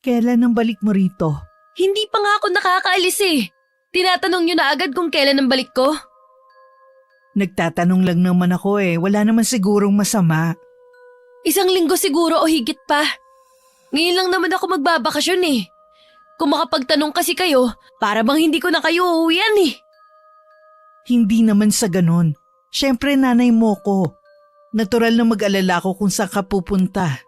Kailan ang balik mo rito? Hindi pa nga ako nakakaalis eh. Tinatanong niyo na agad kung kailan ang balik ko. Nagtatanong lang naman ako wala naman sigurong masama. 1 linggo siguro o higit pa. Ngayon lang naman ako magbabakasyon eh. Kung makapagtanong kasi kayo, para bang hindi ko na kayo uuwian eh. Hindi naman sa ganon. Siyempre nanay mo ko. Natural na mag-alala ko kung saan ka pupunta.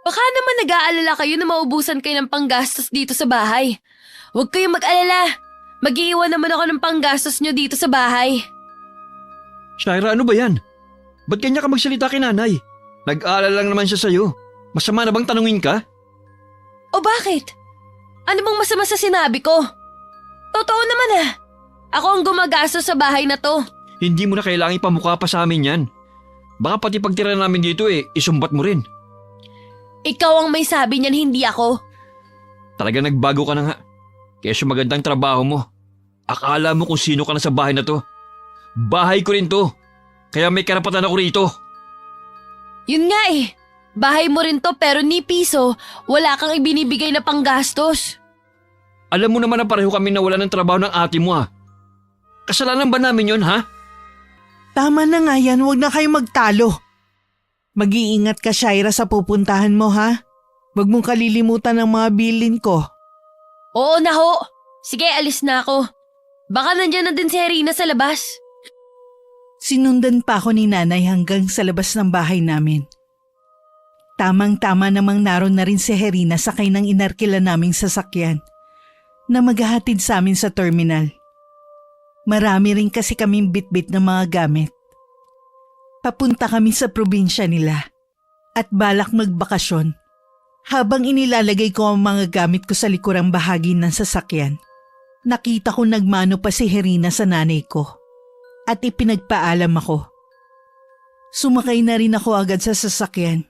Baka naman nag-aalala kayo na maubusan kayo ng panggastos dito sa bahay. Huwag kayong mag-alala. Mag-iiwan naman ako ng panggastos nyo dito sa bahay. Shaira, ano ba yan? Ba't kanya ka magsalita kay nanay? Nag-aalala lang naman siya sa'yo. Masama na bang tanungin ka? O bakit? Ano bang masama sa sinabi ko? Totoo naman ah. Ako ang gumagastos sa bahay na to. Hindi mo na kailangang ipamukha pa sa amin yan. Baka pati pagtira namin dito isumbat mo rin. Ikaw ang may sabi niyan, hindi ako. Talaga nagbago ka na nga. Kaya magandang trabaho mo. Akala mo kung sino ka na sa bahay na to. Bahay ko rin to. Kaya may karapatan ako rito. Yun nga eh. Bahay mo rin to pero ni piso, wala kang ibinibigay na panggastos. Alam mo naman na pareho kami nawala ng trabaho ng ate mo ha. Kasalanan ba namin yun ha? Tama na nga yan, huwag na kayo magtalo. Mag-iingat ka, Shaira, sa pupuntahan mo ha. Huwag mong kalilimutan ang mga bilin ko. Oo na ho. Sige, alis na ako. Baka nandyan na din si Herina sa labas. Sinundan pa ako ni nanay hanggang sa labas ng bahay namin. Tamang-tama namang naroon na rin si Herina sakay ng inarkila naming sasakyan na maghahatid sa amin sa terminal. Marami rin kasi kaming bitbit ng mga gamit. Papunta kami sa probinsya nila at balak magbakasyon. Habang inilalagay ko ang mga gamit ko sa likurang bahagi ng sasakyan, nakita ko nagmano pa si Herina sa nanay ko at ipinagpaalam ako. Sumakay na rin ako agad sa sasakyan.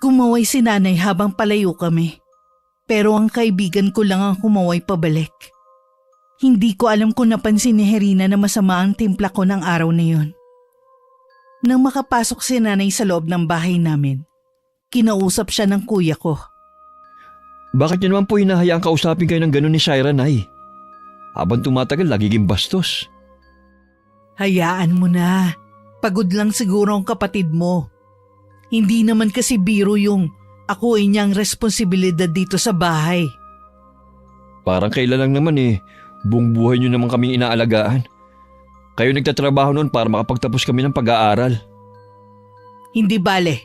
Kumaway si nanay habang palayo kami, pero ang kaibigan ko lang ang kumaway pabalik. Hindi ko alam kung napansin ni Herina na masama ang timpla ko ng araw na yun. Nang makapasok si nanay sa loob ng bahay namin, kinausap siya ng kuya ko. Bakit niyo naman po hinahayaang kausapin kayo ng gano'n ni Shaira, Nay? Habang tumatagal, lagiging bastos. Hayaan mo na. Pagod lang siguro ang kapatid mo. Hindi naman kasi biro yung akuin niyang responsibilidad dito sa bahay. Parang kailan lang naman buong buhay niyo naman kaming inaalagaan. Kayo nagtatrabaho noon para makapagtapos kami ng pag-aaral. Hindi bale.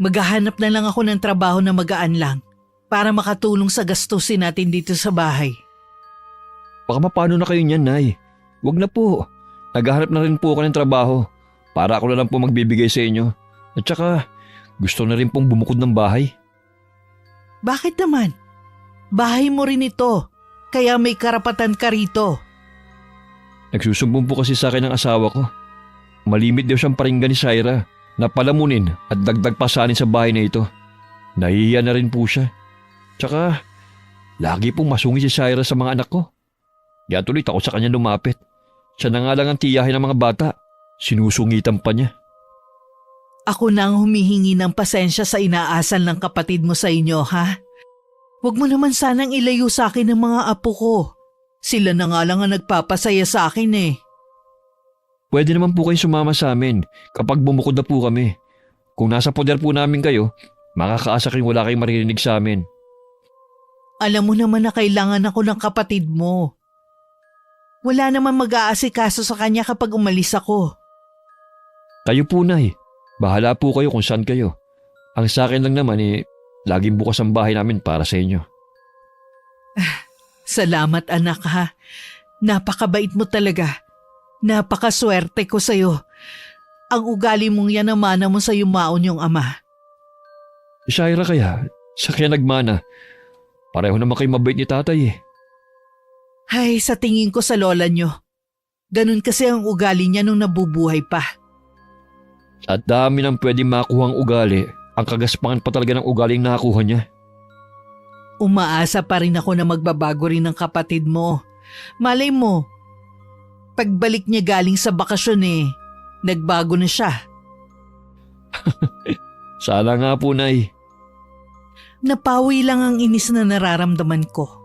Maghahanap na lang ako ng trabaho na magaan lang para makatulong sa gastusin natin dito sa bahay. Baka mapano na kayo niyan, Nay. Huwag na po. Naghahanap na rin po ako ng trabaho para ako na lang po magbibigay sa inyo. At saka, gusto na rin pong bumukod ng bahay. Bakit naman? Bahay mo rin ito, kaya may karapatan ka rito. Nagsusumbong po kasi sa akin ng asawa ko. Malimit daw siyang paringgan ni Shaira na palamunin at dagdag pasanin sa bahay na ito. Nahihiya na rin po siya. Tsaka, lagi pong masungi si Shaira sa mga anak ko. Kaya tuloy ako sa kanya lumapit. Siya na nga lang ang tiyahin ng mga bata. Sinusungitan pa niya. Ako na ang humihingi ng pasensya sa inaasal ng kapatid mo sa inyo, ha? Huwag mo naman sanang ilayo sa akin ng mga apo ko. Sila na nga lang ang nagpapasaya sa akin. Pwede naman po kayong sumama sa amin kapag bumukod na po kami. Kung nasa poder po namin kayo, makakaasa kayong wala kayong maririnig sa amin. Alam mo naman na kailangan ako ng kapatid mo. Wala naman mag-aasikaso sa kanya kapag umalis ako. Kayo po, Nay. Bahala po kayo kung saan kayo. Ang sa akin lang naman laging bukas ang bahay namin para sa inyo. Salamat anak ha. Napakabait mo talaga. Napakaswerte ko sa'yo. Ang ugali mong yan ang mana mo sa yumaon yung ama. Shaira kaya, siya kaya nagmana. Pareho naman kayo mabait ni tatay. Ay, sa tingin ko sa lola nyo. Ganun kasi ang ugali niya nung nabubuhay pa. At dami nang pwede makuhang ugali, ang kagaspangan pa talaga ng ugaling nakakuha niya. Umaasa pa rin ako na magbabago rin ng kapatid mo. Malay mo, pagbalik niya galing sa bakasyon nagbago na siya. Sana nga po, Nay. Napawi lang ang inis na nararamdaman ko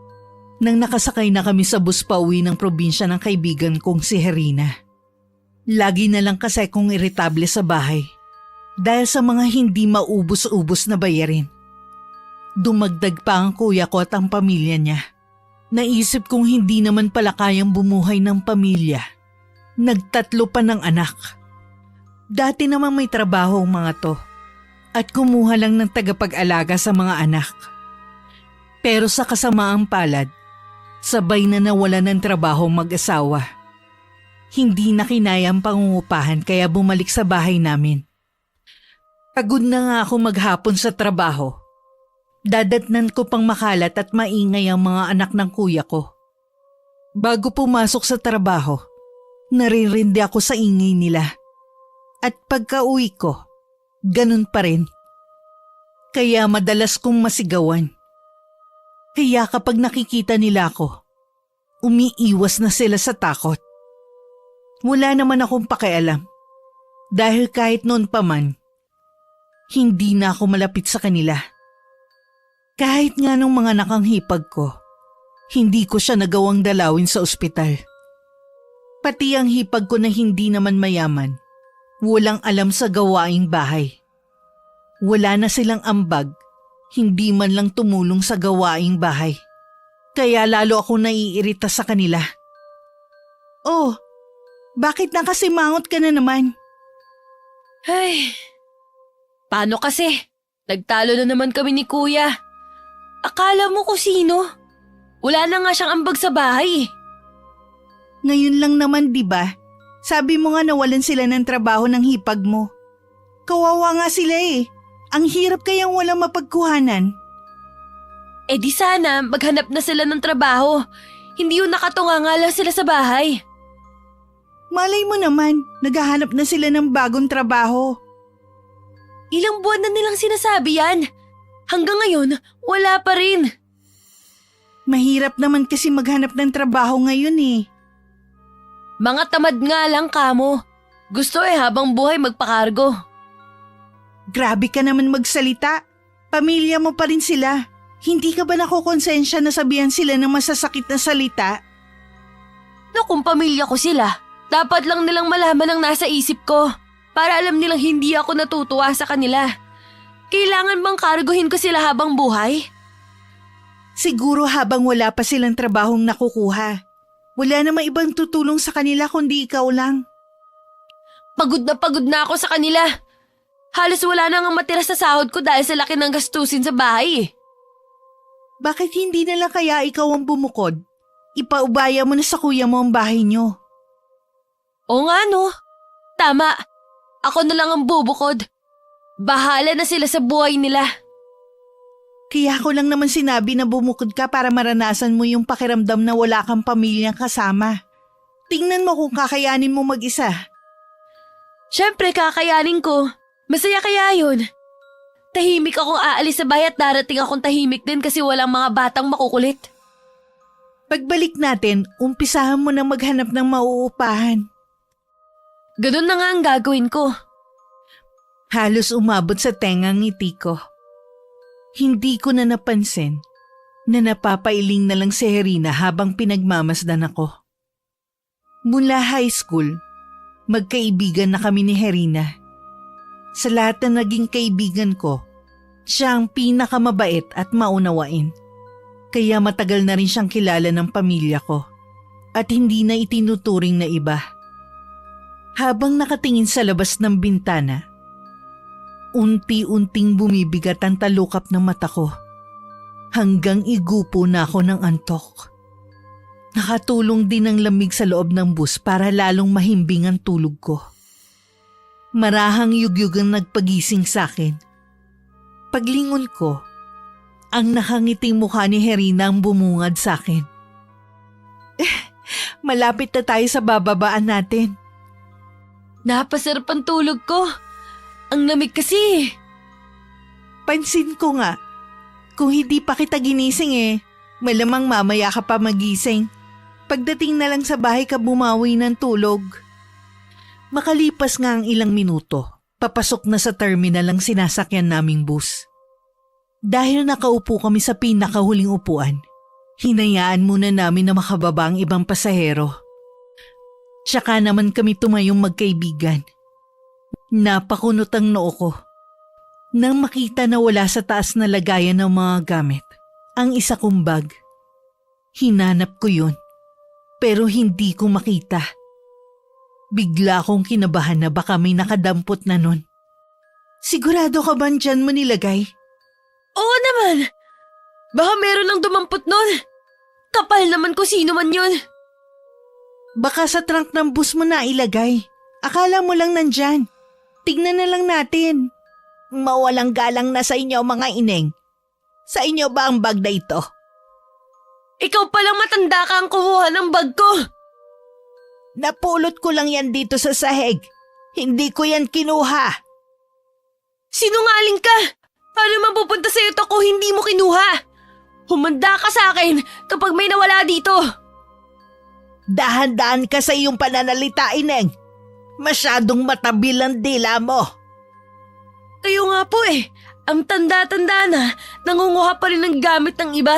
nang nakasakay na kami sa bus pauwi ng probinsya ng kaibigan kong si Herina. Lagi na lang kasi kong iritable sa bahay dahil sa mga hindi maubos-ubos na bayarin. Dumagdag pa ang kuya ko at ang pamilya niya. Naisip kong hindi naman pala kayang bumuhay ng pamilya. Nagtatlo pa ng anak. Dati namang may trabaho ang mga to at kumuha lang ng tagapag-alaga sa mga anak. Pero sa kasamaang palad, sabay na nawala ng trabaho mag-asawa. Hindi na kinaya ang pangungupahan kaya bumalik sa bahay namin. Pagod na nga ako maghapon sa trabaho. Dadatnan ko pang makalat at maingay ang mga anak ng kuya ko. Bago pumasok sa trabaho, naririndi ako sa ingay nila. At pagka-uwi ko, ganun pa rin. Kaya madalas kong masigawan. Kaya kapag nakikita nila ako, umiiwas na sila sa takot. Wala naman akong pakialam. Dahil kahit noon pa man, hindi na ako malapit sa kanila. Kahit nga nung mga nakanghipag ko, hindi ko siya nagawang dalawin sa ospital. Pati ang hipag ko na hindi naman mayaman, walang alam sa gawaing bahay. Wala na silang ambag, hindi man lang tumulong sa gawaing bahay. Kaya lalo ako naiirita sa kanila. Oh, bakit nakasimangot ka na naman? Ay, paano kasi? Nagtalo na naman kami ni kuya. Akala mo kung sino? Wala na nga siyang ambag sa bahay. Ngayon lang naman, di ba? Sabi mo nga nawalan sila ng trabaho ng hipag mo. Kawawa nga sila eh. Ang hirap kayang walang mapagkuhanan. Eh di sana maghanap na sila ng trabaho. Hindi yung nakatunga nga lang sila sa bahay. Malay mo naman, naghahanap na sila ng bagong trabaho. Ilang buwan na nilang sinasabi yan. Hanggang ngayon, wala pa rin. Mahirap naman kasi maghanap ng trabaho ngayon eh. Mga tamad nga lang kamo. Gusto habang buhay magpakargo. Grabe ka naman magsalita. Pamilya mo pa rin sila. Hindi ka ba nakukonsensya na sabihan sila ng masasakit na salita? No, kung pamilya ko sila, dapat lang nilang malaman ang nasa isip ko para alam nilang hindi ako natutuwa sa kanila. Kailangan bang karguhin ko sila habang buhay? Siguro habang wala pa silang trabahong nakukuha. Wala namang ibang tutulong sa kanila kundi ikaw lang. Pagod na ako sa kanila. Halos wala na nga matira sa sahod ko dahil sa laki ng gastusin sa bahay. Bakit hindi na lang kaya ikaw ang bumukod? Ipaubaya mo na sa kuya mo ang bahay niyo. Oo nga no. Tama. Ako na lang ang bubukod. Bahala na sila sa buhay nila. Kaya ko lang naman sinabi na bumukod ka para maranasan mo yung pakiramdam na wala kang pamilyang kasama. Tingnan mo kung kakayanin mo mag-isa. Siyempre kakayanin ko. Masaya kaya yun. Tahimik akong aalis sa bahay at darating akong tahimik din kasi walang mga batang makukulit. Pagbalik natin, umpisahan mo na maghanap ng mauupahan. Ganun na nga ang gagawin ko. Halos umabot sa tengang ngiti ko. Hindi ko na napansin na napapailing na lang si Herina habang pinagmamasdan ako. Mula high school, magkaibigan na kami ni Herina. Sa lahat na naging kaibigan ko, siya ang pinakamabait at maunawain. Kaya matagal na rin siyang kilala ng pamilya ko at hindi na itinuturing na iba. Habang nakatingin sa labas ng bintana, unti-unting bumibigat ang talukap ng mata ko hanggang igupo na ako ng antok. Nakatulong din ang lamig sa loob ng bus para lalong mahimbing ang tulog ko. Marahang yugyug ang nagpagising sa akin. Paglingon ko, ang nakangiting mukha ni Herina ang bumungad sa akin. Malapit na tayo sa bababaan natin. Napasarap ang tulog ko. Ang lamig kasi. Pansin ko nga, kung hindi pa kita ginising malamang mamaya ka pa magising. Pagdating na lang sa bahay ka bumawi ng tulog. Makalipas nga ang ilang minuto, papasok na sa terminal ang sinasakyan naming bus. Dahil nakaupo kami sa pinakahuling upuan, hinayaan muna namin na makababa ang ibang pasahero. Tsaka naman kami tumayong magkaibigan. Napakunot ang noo ko nang makita na wala sa taas na lagayan ng mga gamit ang isa kong bag. Hinanap ko yun, pero hindi ko makita. Bigla akong kinabahan na baka may nakadampot na nun. Sigurado ka ba dyan mo nilagay? Oo naman! Baka meron lang dumampot nun. Kapal naman kung sino man yun. Baka sa trunk ng bus mo na ilagay. Akala mo lang nandyan. Tignan na lang natin. Mawalang galang na sa inyo mga ineng. Sa inyo ba ang bag na ito? Ikaw palang matanda ka ang kumuha ng bag ko. Napulot ko lang yan dito sa sahig. Hindi ko yan kinuha. Sinungaling ka! Paano mapupunta sa'yo ito kung hindi mo kinuha? Humanda ka sa akin kapag may nawala dito. Dahan-dahan ka sa iyong pananalita, ineng. Masyadong matabil ang dila mo. Kayo nga po ang tanda-tanda na nangunguha pa rin ng gamit ng iba.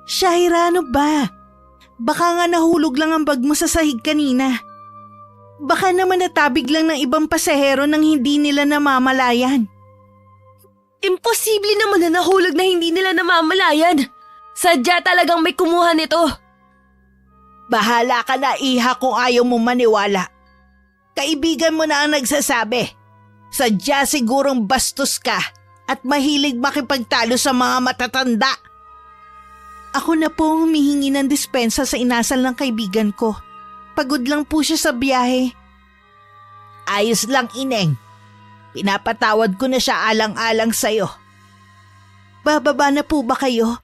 Shaira, ano ba? Baka nga nahulog lang ang bag mo sa sahig kanina. Baka naman natabig lang ng ibang pasahero nang hindi nila namamalayan. Imposible naman na nahulog na hindi nila namamalayan. Sadya talagang may kumuha nito. Bahala ka na, iha, kung ayaw mo maniwala. Kaibigan mo na ang nagsasabi. Sadya sigurong bastos ka at mahilig makipagtalo sa mga matatanda. Ako na po humihingi ng dispensa sa inasal ng kaibigan ko. Pagod lang po siya sa biyahe. Ayos lang, ineng. Pinapatawad ko na siya alang-alang sa'yo. Bababa na po ba kayo?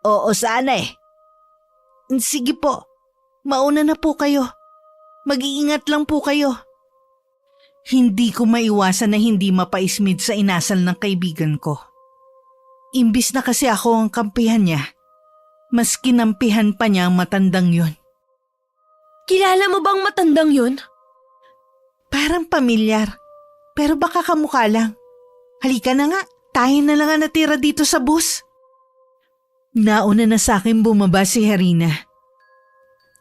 Oo, sana eh. Sige po, mauna na po kayo. Mag-iingat lang po kayo. Hindi ko maiwasan na hindi mapaismid sa inasal ng kaibigan ko. Imbis na kasi ako ang kampihan niya, mas kinampihan pa niya ang matandang yun. Kilala mo bang matandang yun? Parang pamilyar, pero baka kamukha lang. Halika na nga, tayo na lang ang natira dito sa bus. Nauna na sa akin bumaba si Harina.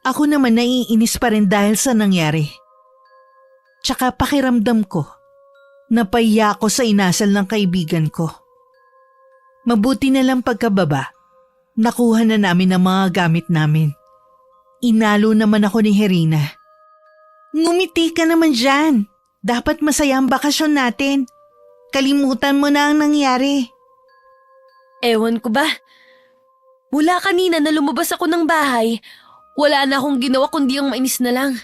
Ako naman naiinis pa rin dahil sa nangyari. Tsaka pakiramdam ko, napahiya ako sa inasal ng kaibigan ko. Mabuti na lang pagkababa, nakuha na namin ang mga gamit namin. Inalo naman ako ni Harina. Ngumiti ka naman dyan. Dapat masaya ang bakasyon natin. Kalimutan mo na ang nangyari. Ewan ko ba? Mula kanina na lumabas ako ng bahay, wala na akong ginawa kundi ang mainis na lang.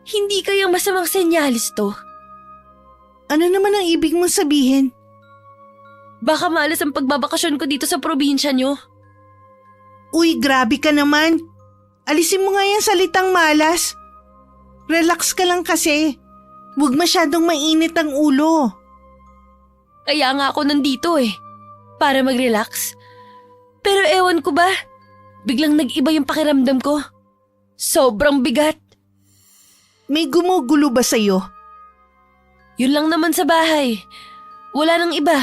Hindi kayang masamang senyalis to. Ano naman ang ibig mong sabihin? Baka malas ang pagbabakasyon ko dito sa probinsya nyo. Uy, grabe ka naman. Alisin mo nga yung salitang malas. Relax ka lang kasi. Huwag masyadong mainit ang ulo. Kaya nga ako nandito para mag-relax. Pero ewan ko ba, biglang nag-iba yung pakiramdam ko. Sobrang bigat. May gumugulo ba sa'yo? Yun lang naman sa bahay. Wala nang iba.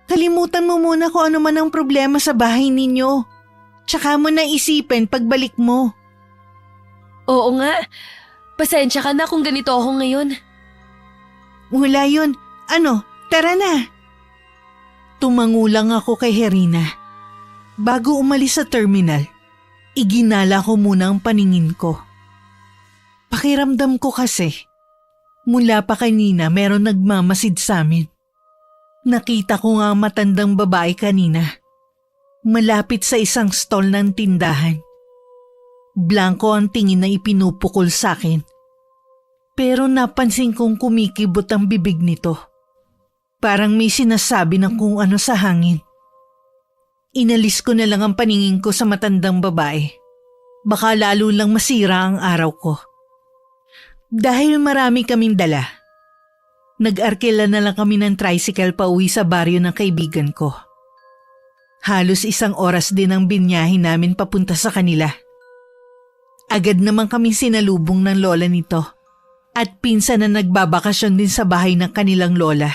Kalimutan mo muna kung ano man ang problema sa bahay ninyo. Tsaka mo na isipin pagbalik mo. Oo nga. Pasensya ka na kung ganito ako ngayon. Wala yun. Ano, tara na. Tumangulang ako kay Harina. Bago umalis sa terminal, iginala ko muna ang paningin ko. Pakiramdam ko kasi, mula pa kanina meron nagmamasid sa amin. Nakita ko nga ang matandang babae kanina, malapit sa isang stall ng tindahan. Blanco ang tingin na ipinupukol sa akin. Pero napansin kong kumikibot ang bibig nito. Parang may sinasabi ng kung ano sa hangin. Inalis ko na lang ang paningin ko sa matandang babae. Baka lalo lang masira ang araw ko. Dahil marami kaming dala, nag-arkila na lang kami ng tricycle pauwi sa baryo ng kaibigan ko. Halos 1 oras din ang binyahe namin papunta sa kanila. Agad naman kami sinalubong ng lola nito at pinsan na nagbabakasyon din sa bahay ng kanilang lola.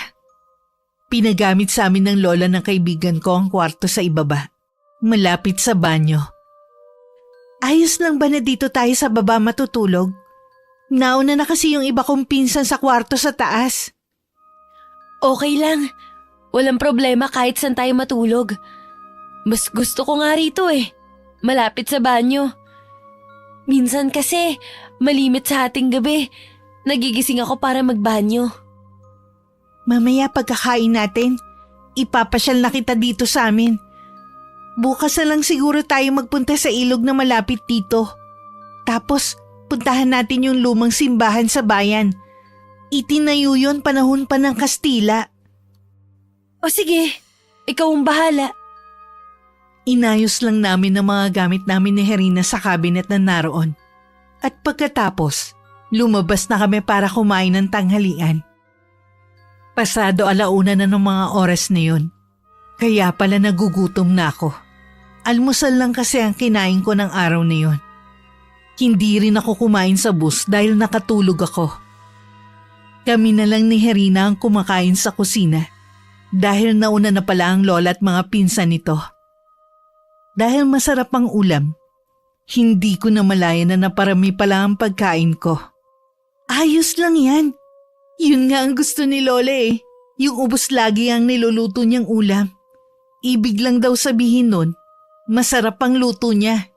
Pinagamit sa amin ng lola ng kaibigan ko ang kwarto sa ibaba, malapit sa banyo. Ayos lang ba na dito tayo sa baba matutulog? Nauna na kasi yung iba kong pinsan sa kwarto sa taas. Okay lang. Walang problema kahit saan tayo matulog. Mas gusto ko nga rito malapit sa banyo. Minsan kasi, malimit sa hating gabi, nagigising ako para magbanyo. Mamaya pagkakain natin, ipapasyal na kita dito sa amin. Bukas na lang siguro tayo magpunta sa ilog na malapit dito. Tapos, puntahan natin yung lumang simbahan sa bayan. Itinayo yun panahon pa ng Kastila. O sige, ikaw ang bahala. Inayos lang namin ang mga gamit namin ni Herina sa cabinet na naroon. At pagkatapos, lumabas na kami para kumain ng tanghalian. Pasado 1:00 na ng mga oras na yun. Kaya pala nagugutom na ako. Almusal lang kasi ang kinain ko ng araw na yun. Hindi rin ako kumain sa bus dahil nakatulog ako. Kami na lang ni Herina ang kumakain sa kusina dahil nauna na pala ang lola at mga pinsan nito. Dahil masarap ang ulam, hindi ko namalayan na naparami pala ang pagkain ko. Ayos lang yan. Yun nga ang gusto ni Lola yung ubos lagi ang niluluto niyang ulam. Ibig lang daw sabihin nun, masarap ang luto niya.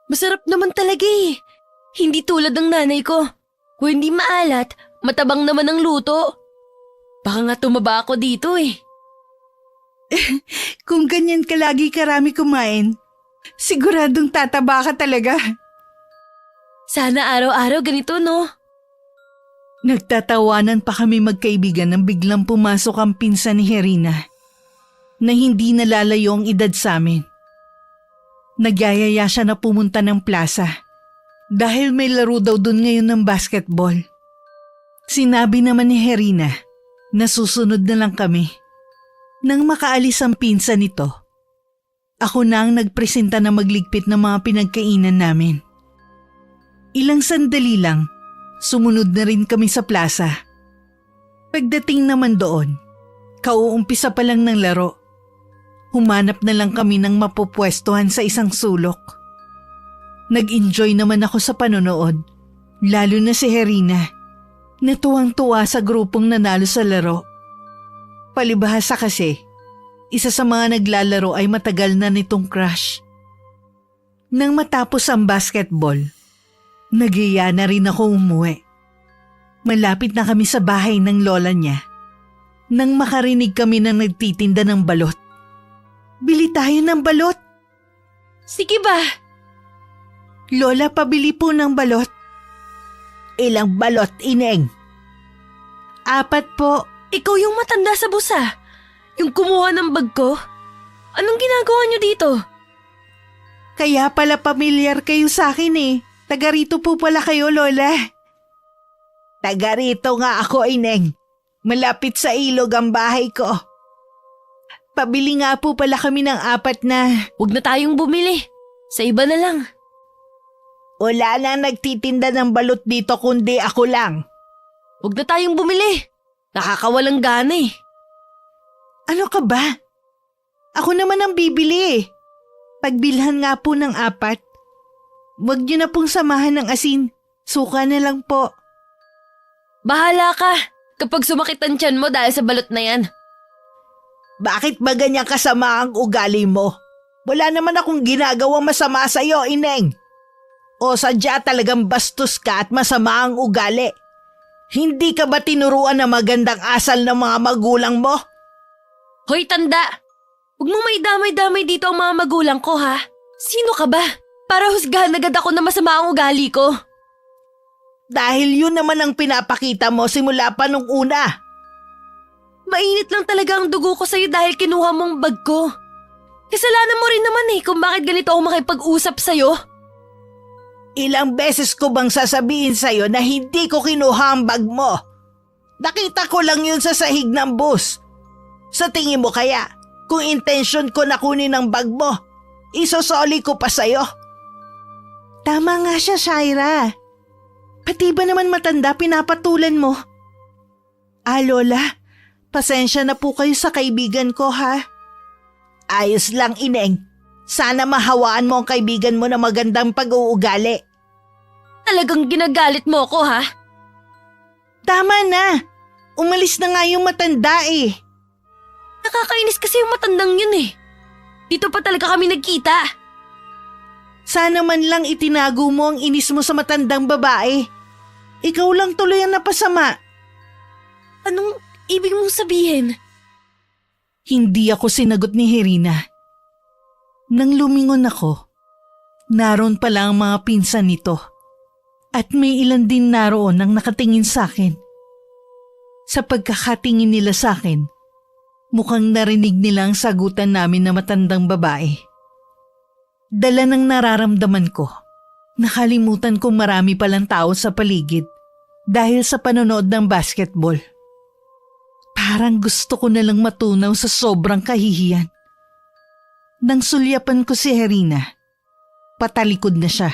Masarap naman talaga Hindi tulad ng nanay ko. Kung hindi maalat, matabang naman ang luto. Baka nga tumaba ako dito Kung ganyan ka lagi karami kumain, siguradong tataba ka talaga. Sana araw-araw ganito, no? Nagtatawanan pa kami magkaibigan nang biglang pumasok ang pinsan ni Herina na hindi nalalayo ang edad sa amin. Nagyayaya siya na pumunta ng plaza dahil may laro daw doon ngayon ng basketball. Sinabi naman ni Herina na susunod na lang kami. Nang makaalis ang pinsan nito, ako na ang nagpresenta na magligpit ng mga pinagkainan namin. Ilang sandali lang, sumunod na rin kami sa plaza. Pagdating naman doon, kauumpisa pa lang ng laro. Humanap na lang kami ng mapupwestuhan sa isang sulok. Nag-enjoy naman ako sa panonood, lalo na si Herina. Natuwang-tuwa sa grupong nanalo sa laro. Palibhasa kasi, isa sa mga naglalaro ay matagal na nitong crush. Nang matapos ang basketball, nagiya na rin ako umuwi. Malapit na kami sa bahay ng lola niya. Nang makarinig kami na nagtitinda ng balot. Bili tayo ng balot. Sige ba? Lola, pabili po ng balot. Ilang balot, Ineng? 4 po. Ikaw yung matanda sa busa. Yung kumuha ng bag ko. Anong ginagawa niyo dito? Kaya pala pamilyar kayo sa akin Taga rito po pala kayo, Lola. Taga rito nga ako, Ineng. Malapit sa ilog ang bahay ko. Pabili nga po pala kami ng 4 na. Huwag na tayong bumili. Sa iba na lang. Wala nang nagtitinda ng balot dito kundi ako lang. Huwag na tayong bumili. Nakakawalang gana Ano ka ba? Ako naman ang bibili Pagbilhan nga po ng 4. Huwag niyo na pong samahan ng asin. Suka na lang po. Bahala ka kapag sumakit ang tiyan mo dahil sa balot na yan. Bakit ba ganyan kasama ang ugali mo? Wala naman akong ginagawang masama sa'yo, Ineng. O sadya talagang bastos ka at masama ang ugali. Hindi ka ba tinuruan na magandang asal ng mga magulang mo? Hoy tanda! Huwag mong may damay-damay dito ang mga magulang ko ha. Sino ka ba? Para husgahan agad ako na masama ang ugali ko. Dahil yun naman ang pinapakita mo simula pa nung una. Mainit lang talaga ang dugo ko sa'yo dahil kinuha mong bag ko. Kasalanan mo rin naman kung bakit ganito ako makipag-usap sa'yo. Ilang beses ko bang sasabihin sa'yo na hindi ko kinuha ang bag mo? Nakita ko lang yun sa sahig ng bus. Sa tingin mo kaya, kung intensyon ko na kunin ang bag mo, isosoli ko pa sa'yo? Tama nga siya, Shaira. Pati ba naman matanda pinapatulan mo? Lola, Pasensya na po kayo sa kaibigan ko, ha? Ayos lang, Ineng. Sana mahawaan mo ang kaibigan mo na magandang pag-uugali. Talagang ginagalit mo ako, ha? Tama na. Umalis na nga yung matanda eh. Nakakainis kasi yung matandang yun eh. Dito pa talaga kami nagkita. Sana man lang itinago mo ang inis mo sa matandang babae. Ikaw lang tuloy ang napasama. Anong ibig mong sabihin? Hindi ako sinagot ni Herina. Nang lumingon ako, naroon pala ang mga pinsan nito. At may ilan din naroon ang nakatingin sa akin. Sa pagkakatingin nila sa akin, mukhang narinig nila ang sagutan namin na matandang babae. Dala ng nararamdaman ko, nakalimutan kong marami palang tao sa paligid dahil sa panonood ng basketball. Parang gusto ko nalang matunaw sa sobrang kahihiyan. Nang sulyapan ko si Herina, patalikod na siya.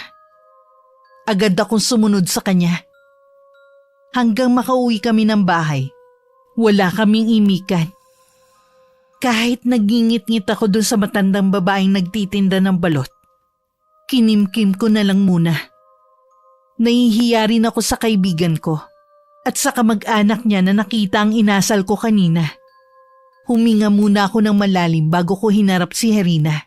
Agad akong sumunod sa kanya. Hanggang makauwi kami ng bahay, wala kaming imikan. Kahit nagingit-ngit ako dun sa matandang babaeng nagtitinda ng balot, kinimkim ko na lang muna. Nahihiya rin ako sa kaibigan ko at sa kamag-anak niya na nakita ang inasal ko kanina. Huminga muna ako ng malalim bago ko hinarap si Herina.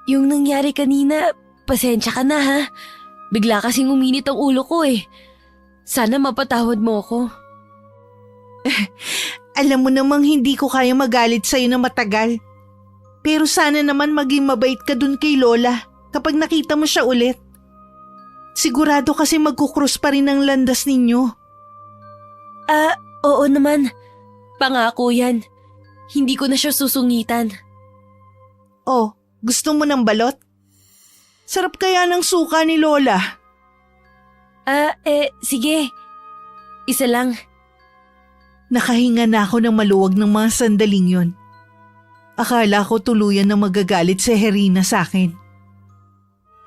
Yung nangyari kanina, pasensya ka na ha. Bigla kasing uminit ang ulo ko eh. Sana mapatawad mo ako. Alam mo namang hindi ko kaya magalit sa'yo na matagal. Pero sana naman maging mabait ka dun kay Lola kapag nakita mo siya ulit. Sigurado kasi magkukrus pa rin ang landas ninyo. Oo naman. Pangako yan. Hindi ko na siya susungitan. Oh, gusto mo ng balot? Sarap kaya ng suka ni Lola. Sige. Isa lang. Nakahinga na ako ng maluwag ng mga sandaling yon. Akala ko tuluyan na magagalit si Herina sa akin.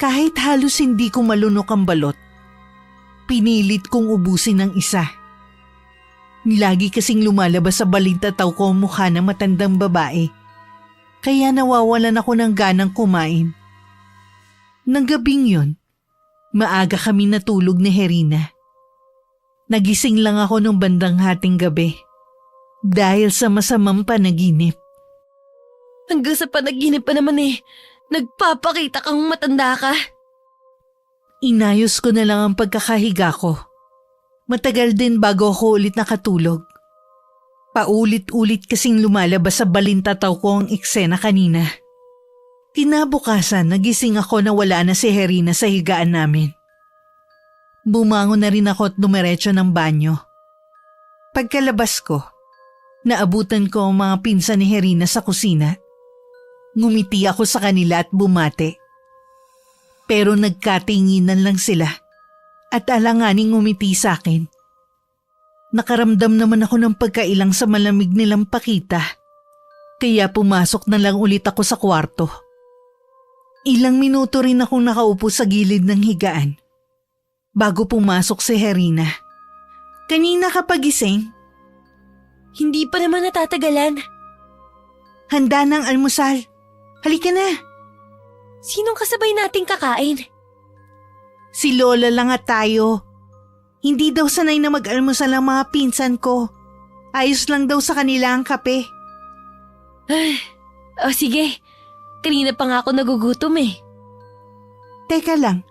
Kahit halos hindi ko malunok ang balot, pinilit kong ubusin ng isa. Lagi kasing lumalabas sa balintataw ko ang mukha ng matandang babae, kaya nawawalan ako ng ganang kumain. Nang gabing yon, maaga kami natulog ni Herina. Nagising lang ako nung bandang hating gabi dahil sa masamang panaginip. Hanggang sa panaginip pa naman eh, nagpapakita kang matanda ka. Inayos ko na lang ang pagkakahiga ko. Matagal din bago ako ulit nakatulog. Paulit-ulit kasing lumalabas sa balintataw ko ang eksena kanina. Kinabukasan nagising ako na wala na si Herina sa higaan namin. Bumangon na rin ako at dumiretso ng banyo. Pagkalabas ko, naabutan ko ang mga pinsan ni Herina sa kusina. Ngumiti ako sa kanila at bumate. Pero nagkatinginan lang sila at alanganing ngumiti sa akin. Nakaramdam naman ako ng pagkailang sa malamig nilang pakita. Kaya pumasok na lang ulit ako sa kwarto. Ilang minuto rin akong nakaupo sa gilid ng higaan bago pumasok si Herina. Kanina ka pagising? Hindi pa naman natatagalan. Handa ng almusal. Halika na. Sinong kasabay nating kakain? Si Lola lang at tayo. Hindi daw sanay na mag-almusal ang mga pinsan ko. Ayos lang daw sa kanila ang kape. Sige. Kanina pa nga ako nagugutom eh. Teka lang,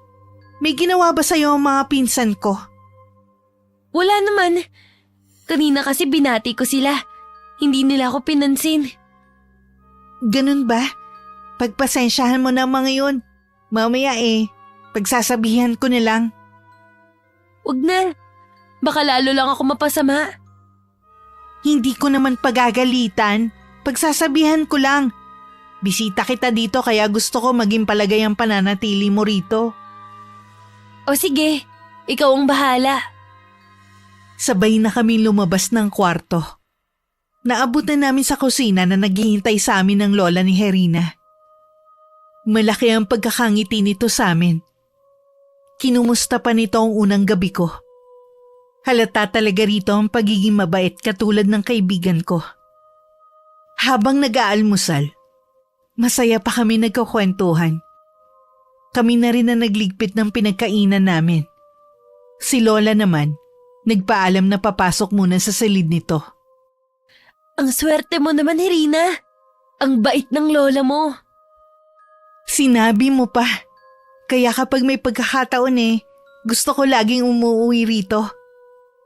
may ginawa ba sa'yo ang mga pinsan ko? Wala naman. Kanina kasi binati ko sila. Hindi nila ako pinansin. Ganun ba? Pagpasensyahan mo na mga yun. Mamaya pagsasabihan ko na lang. Wag na. Baka lalo lang ako mapasama. Hindi ko naman pagagalitan. Pagsasabihan ko lang. Bisita kita dito kaya gusto ko maging palagay ang pananatili mo rito. O sige, ikaw ang bahala. Sabay na kami lumabas ng kwarto. Naabutan namin sa kusina na naghihintay sa amin ng lola ni Herina. Malaki ang pagkakangiti nito sa amin. Kinumusta pa nito ang unang gabi ko. Halata talaga rito ang pagiging mabait katulad ng kaibigan ko. Habang nag-aalmusal, masaya pa kami nagkukwentuhan. Kami na rin na nagligpit ng pinagkainan namin. Si Lola naman, nagpaalam na papasok muna sa silid nito. Ang swerte mo naman, Herina. Ang bait ng lola mo. Sinabi mo pa. Kaya kapag may pagkakataon gusto ko laging umuwi rito.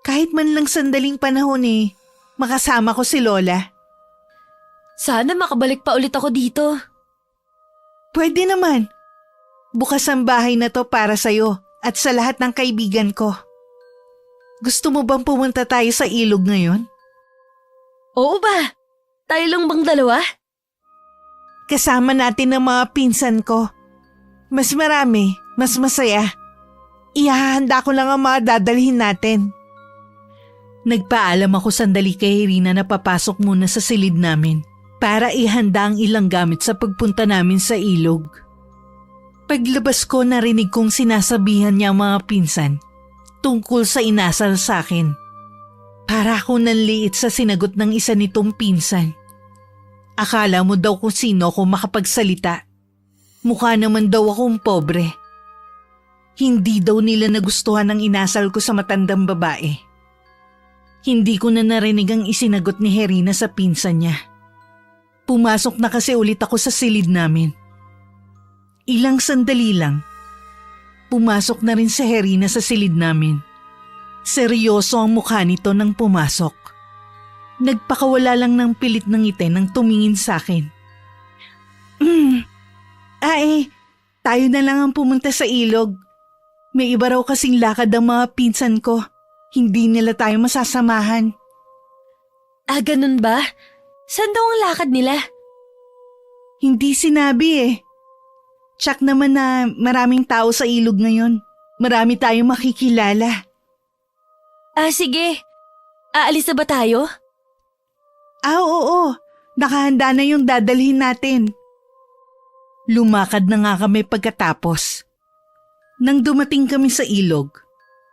Kahit man lang sandaling panahon makasama ko si Lola. Sana makabalik pa ulit ako dito. Pwede naman. Bukas ang bahay na to para sa'yo at sa lahat ng kaibigan ko. Gusto mo bang pumunta tayo sa ilog ngayon? Oo ba? Tayo lang bang dalawa? Kasama natin ang mga pinsan ko. Mas marami, mas masaya. Ihahanda ko lang ang mga dadalhin natin. Nagpaalam ako sandali kay Herina na papasok muna sa silid namin para ihanda ang ilang gamit sa pagpunta namin sa ilog. Paglabas ko narinig kong sinasabihan niya ang mga pinsan tungkol sa inasal sa akin. Para ako nanliit sa sinagot ng isa nitong pinsan. Akala mo daw kung sino ako makapagsalita. Mukha naman daw akong pobre. Hindi daw nila nagustuhan ang inasal ko sa matandang babae. Hindi ko na narinig ang isinagot ni Herina sa pinsan niya. Pumasok na kasi ulit ako sa silid namin. Ilang sandali lang. Pumasok na rin si Herina sa silid namin. Seryoso ang mukha nito nang pumasok. Nagpakawala lang ng pilit ng ngiti nang tumingin sa akin. Tayo na lang ang pumunta sa ilog. May iba raw kasing lakad ang mga pinsan ko. Hindi nila tayo masasamahan. Ah, ganun ba? Saan daw ang lakad nila? Hindi sinabi Tsak naman na maraming tao sa ilog ngayon. Marami tayong makikilala. Ah, sige. Aalis na ba tayo? Oo. Nakahanda na yung dadalhin natin. Lumakad na nga kami pagkatapos. Nang dumating kami sa ilog,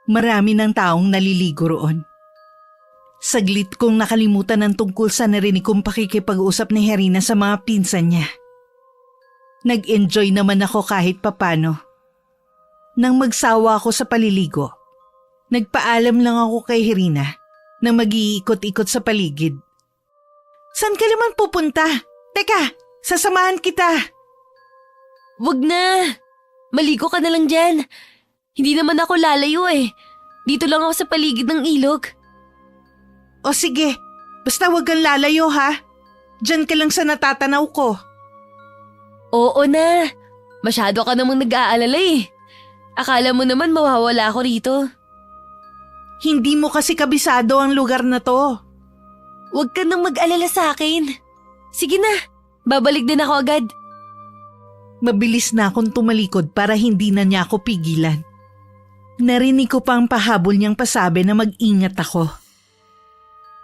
marami ng taong naliligo roon. Saglit kong nakalimutan ang tungkol sa narinig kong pakikipag-usap ni Herina sa mga pinsan niya. Nag-enjoy naman ako kahit papano. Nang magsawa ako sa paliligo, nagpaalam lang ako kay Herina na mag-iikot-ikot sa paligid. Saan ka naman pupunta? Teka, sasamahan kita. Wag na. Maligo ka na lang dyan. Hindi naman ako lalayo Dito lang ako sa paligid ng ilog. O sige, basta wag kang lalayo ha. Diyan ka lang sa natatanaw ko. Oo na. Masyado ka namang nag-aalala Akala mo naman mawawala ako rito. Hindi mo kasi kabisado ang lugar na to. Huwag ka nang mag-alala sa akin. Sige na, babalik din ako agad. Mabilis na akong tumalikod para hindi na niya ako pigilan. Narinig ko pa ang pahabol niyang pasabi na mag-ingat ako.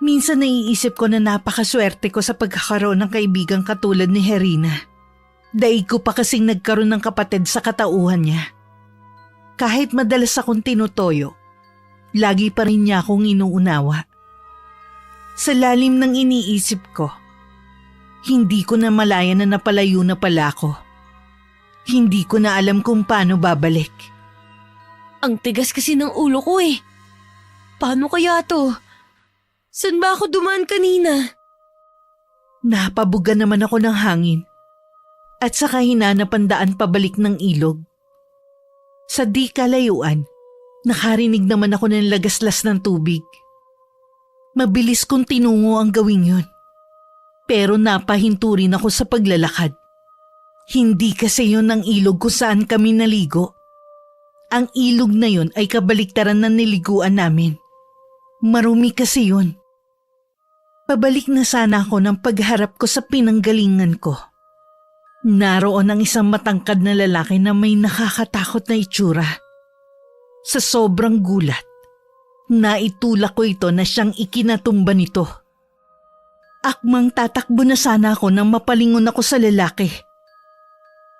Minsan naiisip ko na napakaswerte ko sa pagkakaroon ng kaibigang katulad ni Herina. Daig ko pa kasing nagkaroon ng kapatid sa katauhan niya. Kahit madalas akong tinutoyo, lagi pa rin niya akong inuunawa. Sa lalim ng iniisip ko, hindi ko na malaya na napalayo na pala ako. Hindi ko na alam kung paano babalik. Ang tigas kasi ng ulo ko Paano kaya to? Saan ba ako dumaan kanina? Napabuga naman ako ng hangin at saka hinanap ang daan pabalik ng ilog. Sa di kalayuan, nakarinig naman ako ng lagaslas ng tubig. Mabilis kong tinungo ang gawing yun. Pero napahinto rin ako sa paglalakad. Hindi kasi yun ang ilog kung saan kami naligo. Ang ilog na yun ay kabaliktaran ng niliguan namin. Marumi kasi yun. Pabalik na sana ako ng pagharap ko sa pinanggalingan ko. Naroon ang isang matangkad na lalaki na may nakakatakot na itsura. Sa sobrang gulat, naitulak ko ito na siyang ikinatumba nito. Akmang tatakbo na sana ako nang mapalingon ako sa lalaki.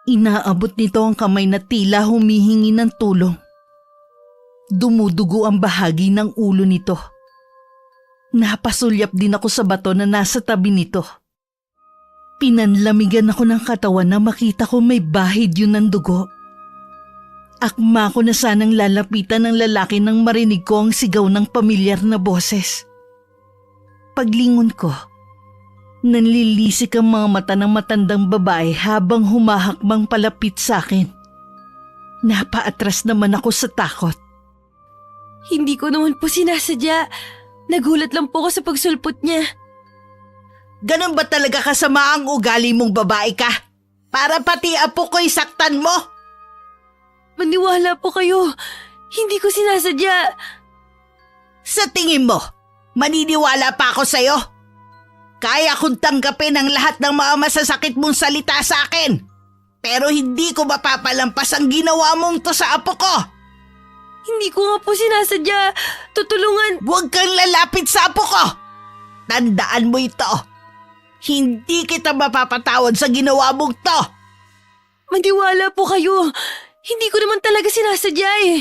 Inaabot nito ang kamay na tila humihingi ng tulong. Dumudugo ang bahagi ng ulo nito. Napasulyap din ako sa bato na nasa tabi nito. Pinanlamigan ako ng katawan na makita ko may bahid yun ng dugo. Akma ko na sanang lalapitan ng lalaki nang marinig ko ang sigaw ng pamilyar na boses. Paglingon ko, nanlilisik ang mga mata ng matandang babae habang humahakbang palapit sa akin. Napaatras naman ako sa takot. Hindi ko naman po sinasadya. Nagulat lang po ako sa pagsulpot niya. Ganun ba talaga kasama ang ugali mong babae ka? Para pati apo ko'y saktan mo? Maniwala po kayo. Hindi ko sinasadya. Sa tingin mo, maniniwala pa ako sa'yo? Kaya kong tanggapin ang lahat ng mga masasakit mong salita sa akin. Pero hindi ko mapapalampas ang ginawa mong to sa apo ko. Hindi ko nga po sinasadya. Tutulungan. Huwag kang lalapit sa apo ko. Tandaan mo ito. Hindi kita mapapatawad sa ginawa mong to. Maniwala po kayo. Hindi ko naman talaga sinasadya eh.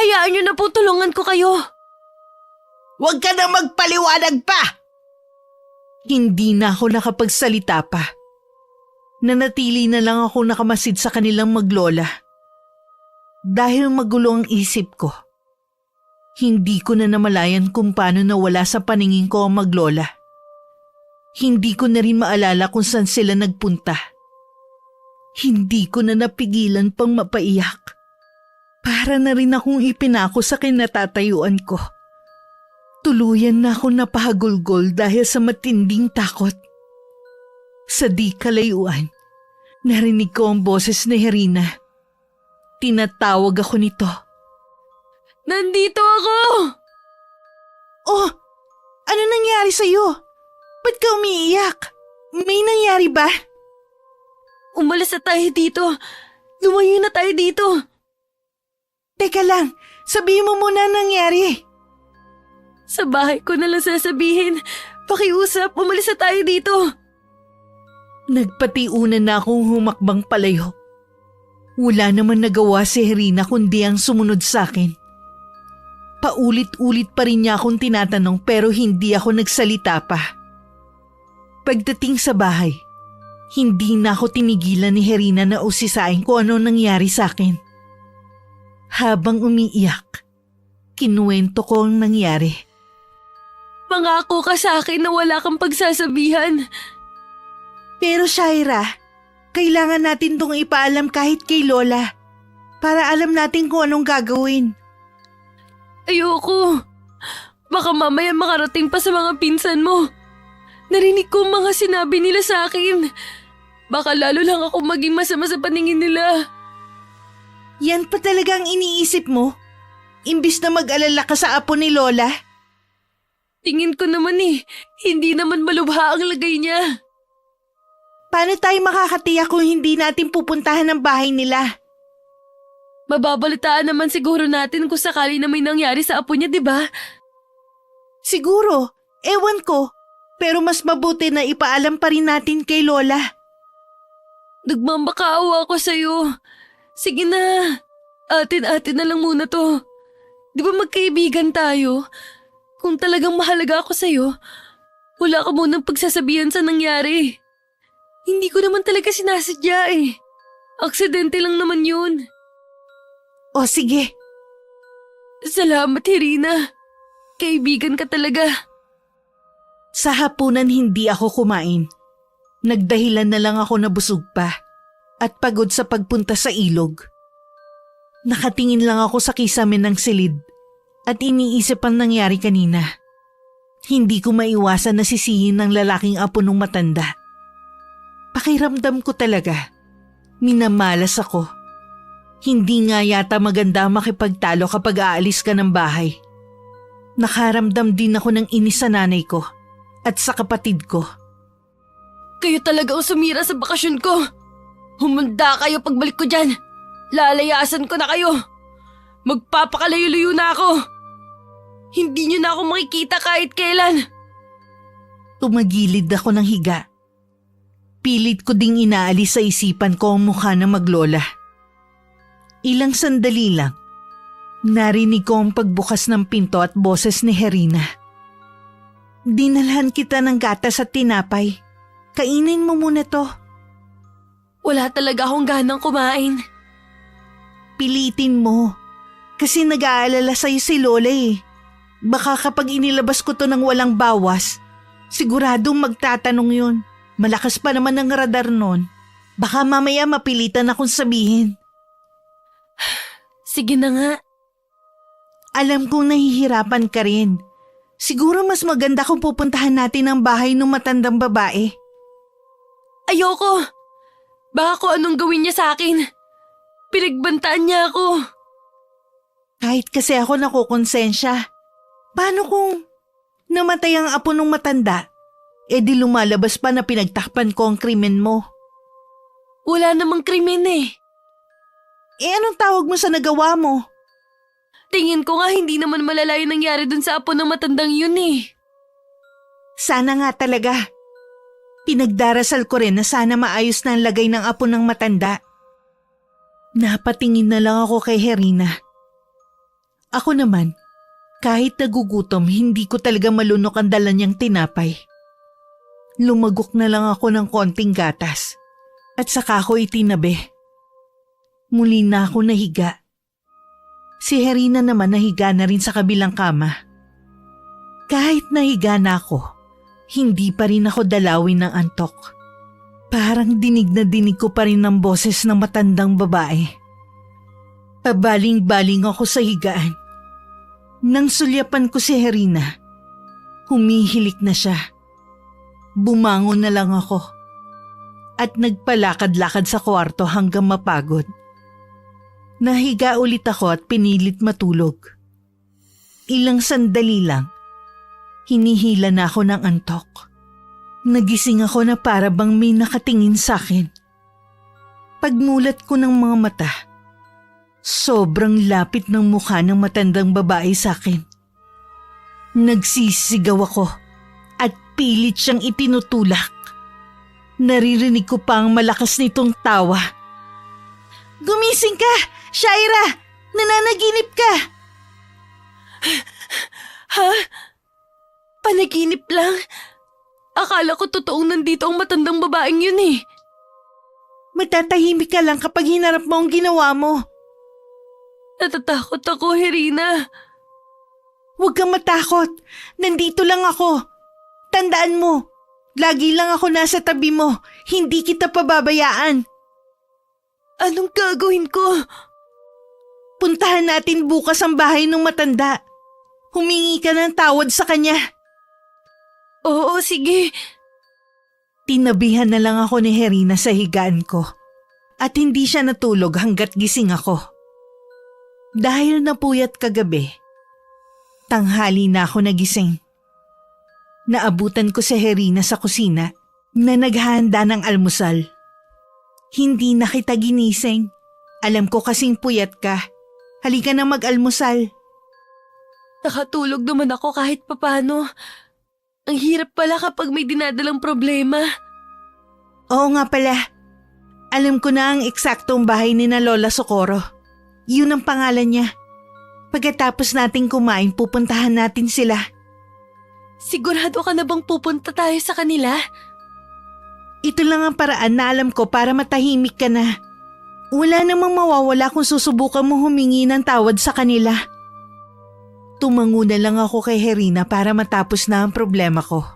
Hayaan niyo na po tulungan ko kayo. Huwag ka na magpaliwanag pa. Hindi na ako nakapagsalita pa. Nanatili na lang ako nakamasid sa kanilang maglola. Dahil magulo ang isip ko, hindi ko na namalayan kung paano nawala sa paningin ko ang maglola. Hindi ko na rin maalala kung saan sila nagpunta. Hindi ko na napigilan pang mapaiyak. Para na rin akong ipinako sa kinatatayuan ko. Tuluyan na ako napahagulgol dahil sa matinding takot. Sa di kalayuan, narinig ko ang boses ni Herina. Tinatawag ako nito. Nandito ako! Oh, ano nangyari sa'yo? Ba't ka umiiyak? May nangyari ba? Umalis na tayo dito. Lumayo na tayo dito. Teka lang, sabihin mo muna ang nangyari. Sa bahay ko na lang sasabihin. Pakiusap, umalis na tayo dito. Nagpatiunan na akong humakbang palayo. Wala naman nagawa si Herina kundi ang sumunod sa akin. Paulit-ulit pa rin niya akong tinatanong pero hindi ako nagsalita pa. Pagdating sa bahay, hindi na ako tinigilan ni Herina na usisain kung ano nangyari sa akin. Habang umiiyak, kinuwento ko ang nangyari. Pangako ka sa akin na wala kang pagsasabihan. Pero Shaira, kailangan natin tong ipaalam kahit kay Lola para alam natin kung anong gagawin. Ayoko. Baka mamaya makarating pa sa mga pinsan mo. Narinig ko ang mga sinabi nila sa akin. Baka lalo lang ako maging masama sa paningin nila. Yan pa talaga ang iniisip mo? Imbis na mag-alala ka sa apo ni Lola? Tingin ko naman hindi naman malubha ang lagay niya. Paano tayo makakatiyak kung hindi natin pupuntahan ang bahay nila? Mababalitaan naman siguro natin kung sakali na may nangyari sa apo niya, di ba? Siguro, ewan ko. Pero mas mabuti na ipaalam pa rin natin kay Lola. Nagmamakaawa ako sa'yo. Sige na, atin-atin na lang muna to. Di ba magkaibigan tayo? Kung talagang mahalaga ako sa'yo, wala ka munang pagsasabihan sa nangyari. Hindi ko naman talaga sinasadya eh. Aksidente lang naman yun. O sige. Salamat, Herina. Kaibigan ka talaga. Sa hapunan hindi ako kumain. Nagdahilan na lang ako na busog pa at pagod sa pagpunta sa ilog. Nakatingin lang ako sa kisame ng silid at iniisip ang nangyari kanina. Hindi ko maiwasan na sisihin ng lalaking apo nung matanda. Pakiramdam ko talaga, minamalas ako. Hindi nga yata maganda makipagtalo kapag aalis ka ng bahay. Nakaramdam din ako ng inis sa nanay ko at sa kapatid ko. Kayo talaga ang sumira sa bakasyon ko. Humanda kayo pagbalik ko dyan. Lalayasan ko na kayo. Magpapakalayo-layo na ako. Hindi niyo na ako makikita kahit kailan. Tumagilid ako ng higa. Pilit ko ding inaalis sa isipan ko ang mukha ng maglola. Ilang sandali lang, Narinig ko ang pagbukas ng pinto at boses ni Herina. Dinalhan kita ng gatas at tinapay. Kainin mo muna to. Wala talaga akong ganang kumain. Pilitin mo. Kasi nag-aalala sa'yo si Lola eh. Baka kapag inilabas ko to ng walang bawas, siguradong magtatanong yun. Malakas pa naman ang radar nun. Baka mamaya mapilitan akong sabihin. Sige na nga. Alam kong nahihirapan ka rin. Siguro mas maganda kung pupuntahan natin ang bahay ng matandang babae. Ayoko! Baka kung anong gawin niya sa akin. Pinagbantaan niya ako. Kahit kasi ako nakukonsensya. Paano kung namatay ang apo ng matanda? E di lumalabas pa na pinagtakpan ko ang krimen mo. Wala namang krimen eh. Anong tawag mo sa nagawa mo? Tingin ko nga hindi naman malala yung nangyari dun sa apo ng matandang yun eh. Sana nga talaga. Pinagdarasal ko rin na sana maayos na ang lagay ng apo ng matanda. Napatingin na lang ako kay Herina. Ako naman, kahit nagugutom, hindi ko talaga malunok ang dala niyang tinapay. Lumagok na lang ako ng konting gatas at saka ako itinabi. Muli na ako nahiga. Si Herina naman nahiga na rin sa kabilang kama. Kahit nahiga na ako, hindi pa rin ako dalawin ng antok. Parang dinig na dinig ko pa rin ang boses ng matandang babae. Pabaling-baling ako sa higaan. Nang sulyapan ko si Herina, humihilik na siya. Bumangon na lang ako at nagpalakad-lakad sa kwarto hanggang mapagod. Nahiga ulit ako at pinilit matulog. Ilang sandali lang, hinihila na ako ng antok. Nagising ako na para bang may nakatingin sa akin. Pagmulat ko ng mga mata, sobrang lapit ng mukha ng matandang babae sa akin. Nagsisigaw ako at pilit siyang itinutulak. Naririnig ko pa ang malakas nitong tawa. Gumising ka! Shaira! Nananaginip ka! Ha? Panaginip lang? Akala ko totoong nandito ang matandang babaeng yun eh. Matatahimik ka lang kapag hinarap mo ang ginawa mo. Natatakot ako, Herina. Huwag kang matakot. Nandito lang ako. Tandaan mo, lagi lang ako nasa tabi mo. Hindi kita pababayaan. Anong gagawin ko? Puntahan natin bukas ang bahay ng matanda. Humingi ka ng tawad sa kanya. Oo, sige. Tinabihan na lang ako ni Herina sa higaan ko. At hindi siya natulog hanggat gising ako. Dahil napuyat kagabi, tanghali na ako nagising. Naabutan ko si Herina sa kusina na naghahanda ng almusal. Hindi na kita ginising. Alam ko kasing puyat ka. Halika na mag-almusal. Nakatulog naman ako kahit papano. Ang hirap pala kapag may dinadalang problema. Oo nga pala. Alam ko na ang eksaktong bahay ni na Lola Socorro. Yun ang pangalan niya. Pagkatapos nating kumain, pupuntahan natin sila. Sigurado ka na bang pupunta tayo sa kanila? Ito lang ang paraan na alam ko para matahimik ka na. Wala namang mawawala kung susubukan mo humingi ng tawad sa kanila. Tumango na lang ako kay Herina para matapos na ang problema ko.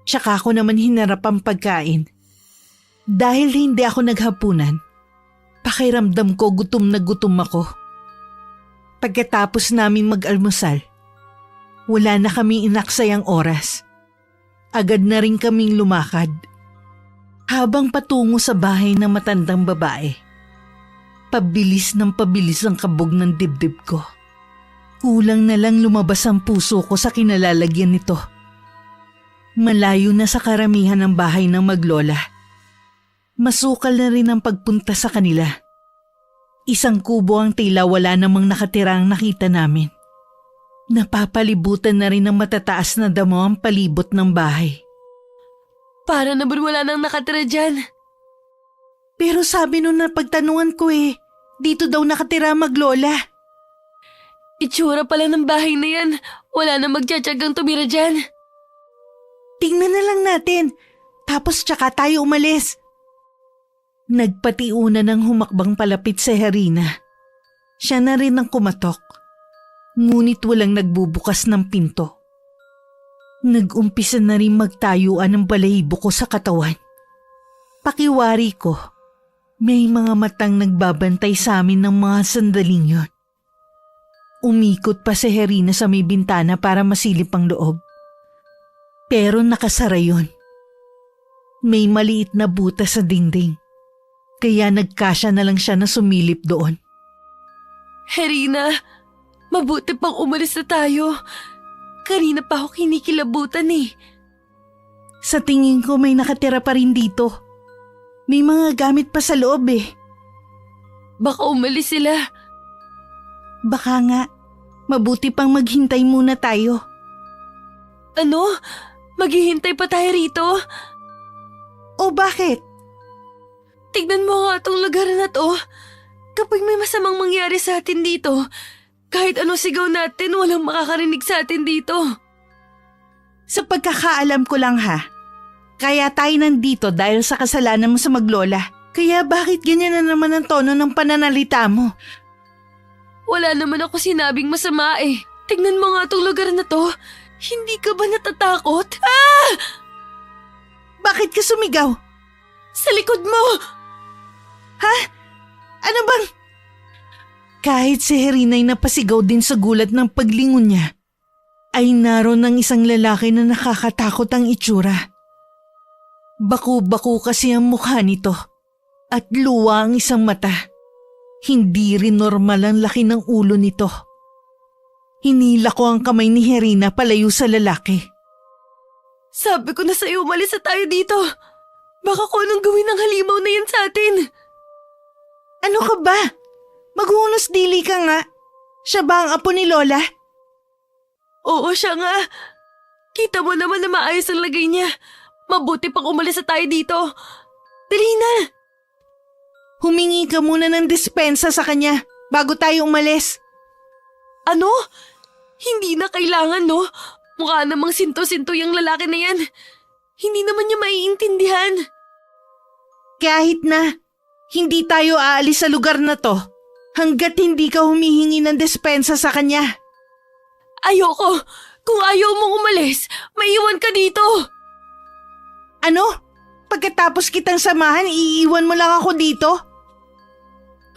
Tsaka ako naman hinarap ang pagkain. Dahil hindi ako naghapunan, pakiramdam ko gutom na gutom ako. Pagkatapos namin mag-almusal, wala na kaming inaksayang oras. Agad na rin kaming lumakad. Habang patungo sa bahay ng matandang babae, pabilis ng pabilis ang kabog ng dibdib ko. Kulang na lang lumabas ang puso ko sa kinalalagyan nito. Malayo na sa karamihan ng bahay ng maglola. Masukal na rin ang pagpunta sa kanila. Isang kubo ang tila wala namang nakatirang nakita namin. Napapalibutan na rin ng matataas na damo ang palibot ng bahay. Para naman wala nang nakatira dyan. Pero sabi nung napagtanungan ko dito daw nakatira maglola. Itsura pala ng bahay na yan. Wala na magtsatsagang tumira dyan. Tingnan na lang natin. Tapos tsaka tayo umalis. Nagpatiuna ng humakbang palapit si Herina. Siya na rin ang kumatok. Ngunit walang nagbubukas ng pinto. Nag-umpisa na rin magtayuan ng balahibo ko sa katawan. Pakiwari ko, may mga matang nagbabantay sa amin ng mga sandaling yon. Umikot pa si Herina sa may bintana para masilip ang loob. Pero nakasara yon. May maliit na butas sa dingding. Kaya nagkasya na lang siya na sumilip doon. Herina, mabuti pang umalis na tayo. Kanina pa ako kinikilabutan eh. Sa tingin ko may nakatira pa rin dito. May mga gamit pa sa loob eh. Baka umalis sila. Baka nga, mabuti pang maghintay muna tayo. Ano? Maghihintay pa tayo rito? O bakit? Tignan mo nga itong lugar na to. Kapag may masamang mangyari sa atin dito, kahit anong sigaw natin, walang makakarinig sa atin dito. Sa pagkakaalam ko lang ha, kaya tayo nandito dahil sa kasalanan mo sa maglola. Kaya bakit ganyan na naman ang tono ng pananalita mo? Wala naman ako sinabing masama eh. Tignan mo nga itong lugar na to. Hindi ka ba natatakot? Ah! Bakit ka sumigaw? Sa likod mo! Ha? Ano bang? Kahit si Herina'y napasigaw din sa gulat ng paglingon niya, ay naroon ng isang lalaki na nakakatakot ang itsura. Baku-baku kasi ang mukha nito at luwa ang isang mata. Hindi rin normal ang laki ng ulo nito. Hinila ko ang kamay ni Herina palayo sa lalaki. Sabi ko na sa'yo, umalis na tayo dito. Baka kung anong gawin ng halimaw na yan sa atin. Ano ka ba? Maghunos dili ka nga. Siya ba ang apo ni Lola? Oo, siya nga. Kita mo naman na maayos ang lagay niya. Mabuti pang umalis na tayo dito. Dali na! Humingi ka muna ng dispensa sa kanya bago tayo umalis. Ano? Hindi na kailangan, no? Mukha namang sinto-sinto yung lalaki na yan. Hindi naman niya maiintindihan. Kahit na, hindi tayo aalis sa lugar na to hanggat hindi ka humihingi ng dispensa sa kanya. Ayoko. Kung ayaw mong umalis, maiwan ka dito. Ano? Pagkatapos kitang samahan, iiwan mo lang ako dito?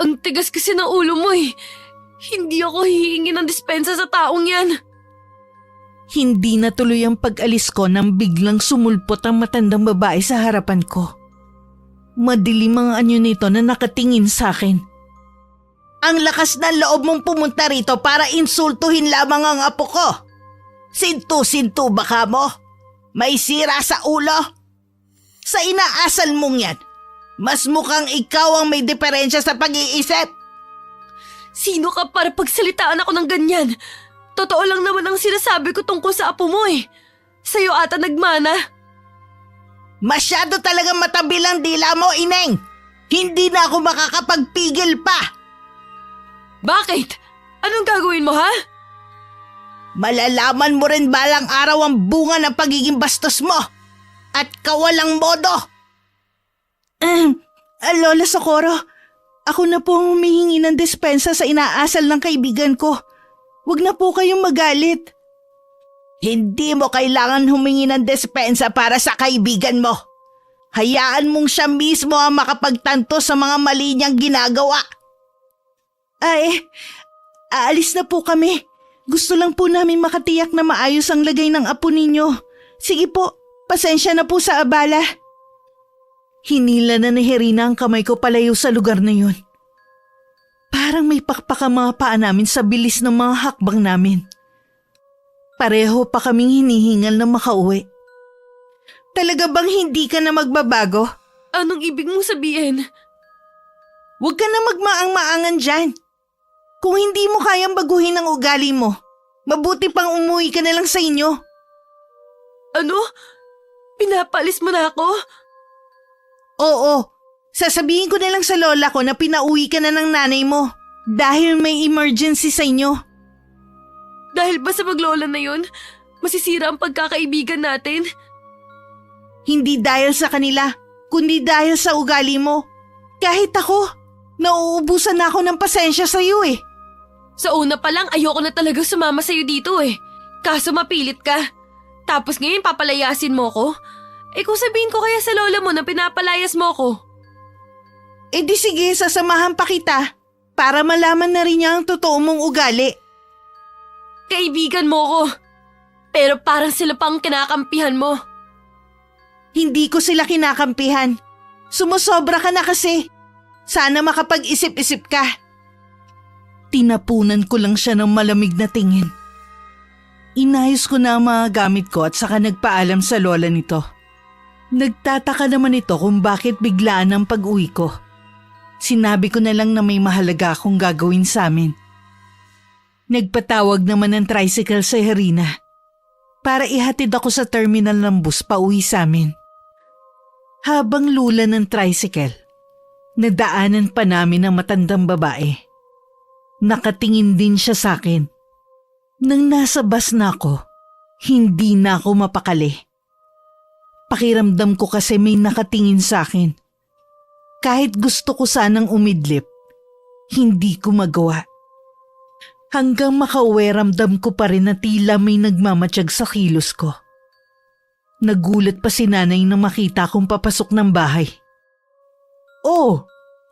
Ang tigas kasi ng ulo mo eh. Hindi ako hihingi ng dispensa sa taong yan. Hindi natuloy ang pag-alis ko nang biglang sumulpot ang matandang babae sa harapan ko. Madilim ang anyo nito na nakatingin sa akin. Ang lakas ng loob mong pumunta rito para insultuhin lamang ang apo ko. Sintu-sintu baka mo? May sira sa ulo? Sa inaasal mong yan, mas mukhang ikaw ang may diferensya sa pag-iisip. Sino ka para pagsalitaan ako ng ganyan? Totoo lang naman ang sinasabi ko tungkol sa apo mo eh. Sa'yo ata nagmana. Masyado talagang matabil ang dila mo, Ineng. Hindi na ako makakapagpigil pa. Bakit? Anong gagawin mo, ha? Malalaman mo rin balang araw ang bunga ng pagiging bastos mo at kawalang modo. Lola Socorro, ako na po ang humihingi ng dispensa sa inaasal ng kaibigan ko. Huwag na po kayong magalit. Hindi mo kailangan humingi ng dispensa para sa kaibigan mo. Hayaan mong siya mismo ang makapagtanto sa mga mali niyang ginagawa. Ay, aalis na po kami. Gusto lang po namin makatiyak na maayos ang lagay ng apo ninyo. Sige po, pasensya na po sa abala. Hinila na ni Herina ang kamay ko palayo sa lugar na yun. Parang may pakpak ang mga paa namin sa bilis ng mga hakbang namin. Pareho pa kaming hinihingal na makauwi. Talaga bang hindi ka na magbabago? Anong ibig mong sabihin? Huwag ka na magmaang-maangan dyan. Kung hindi mo kayang baguhin ang ugali mo, mabuti pang umuwi ka na lang sa inyo. Ano? Pinapalis mo na ako? Oo, sasabihin ko na lang sa lola ko na pinauwi ka na ng nanay mo dahil may emergency sa inyo. Dahil ba sa maglola na yun, masisira ang pagkakaibigan natin? Hindi dahil sa kanila, kundi dahil sa ugali mo. Kahit ako, nauubusan na ako ng pasensya sa iyo eh. Sa una pa lang, ayoko na talaga sumama sa'yo dito eh. Kaso mapilit ka. Tapos ngayon papalayasin mo ko? Kung sabihin ko kaya sa lola mo na pinapalayas mo ko. Di sige, sasamahan pa kita para malaman na rin niya ang totoo mong ugali. Kaibigan mo ko. Pero parang sila pang kinakampihan mo. Hindi ko sila kinakampihan. Sumusobra ka na kasi. Sana makapag-isip-isip ka. Tinapunan ko lang siya ng malamig na tingin. Inayos ko na ang mga gamit ko at saka nagpaalam sa lola nito. Nagtataka naman ito kung bakit biglaan ang pag-uwi ko. Sinabi ko na lang na may mahalaga akong gagawin sa amin. Nagpatawag naman ng tricycle sa Herina para ihatid ako sa terminal ng bus pauwi sa amin. Habang lula ng tricycle, nadaanan pa namin ang matandang babae. Nakatingin din siya sa akin. Nang nasa bus na ako, hindi na ako mapakali. Pakiramdam ko kasi may nakatingin sa akin. Kahit gusto ko sanang umidlip, hindi ko magawa. Hanggang makauwi ramdam ko pa rin na tila may nagmamatsyag sa kilos ko. Nagulat pa si nanay nang makita kong papasok ng bahay. Oh,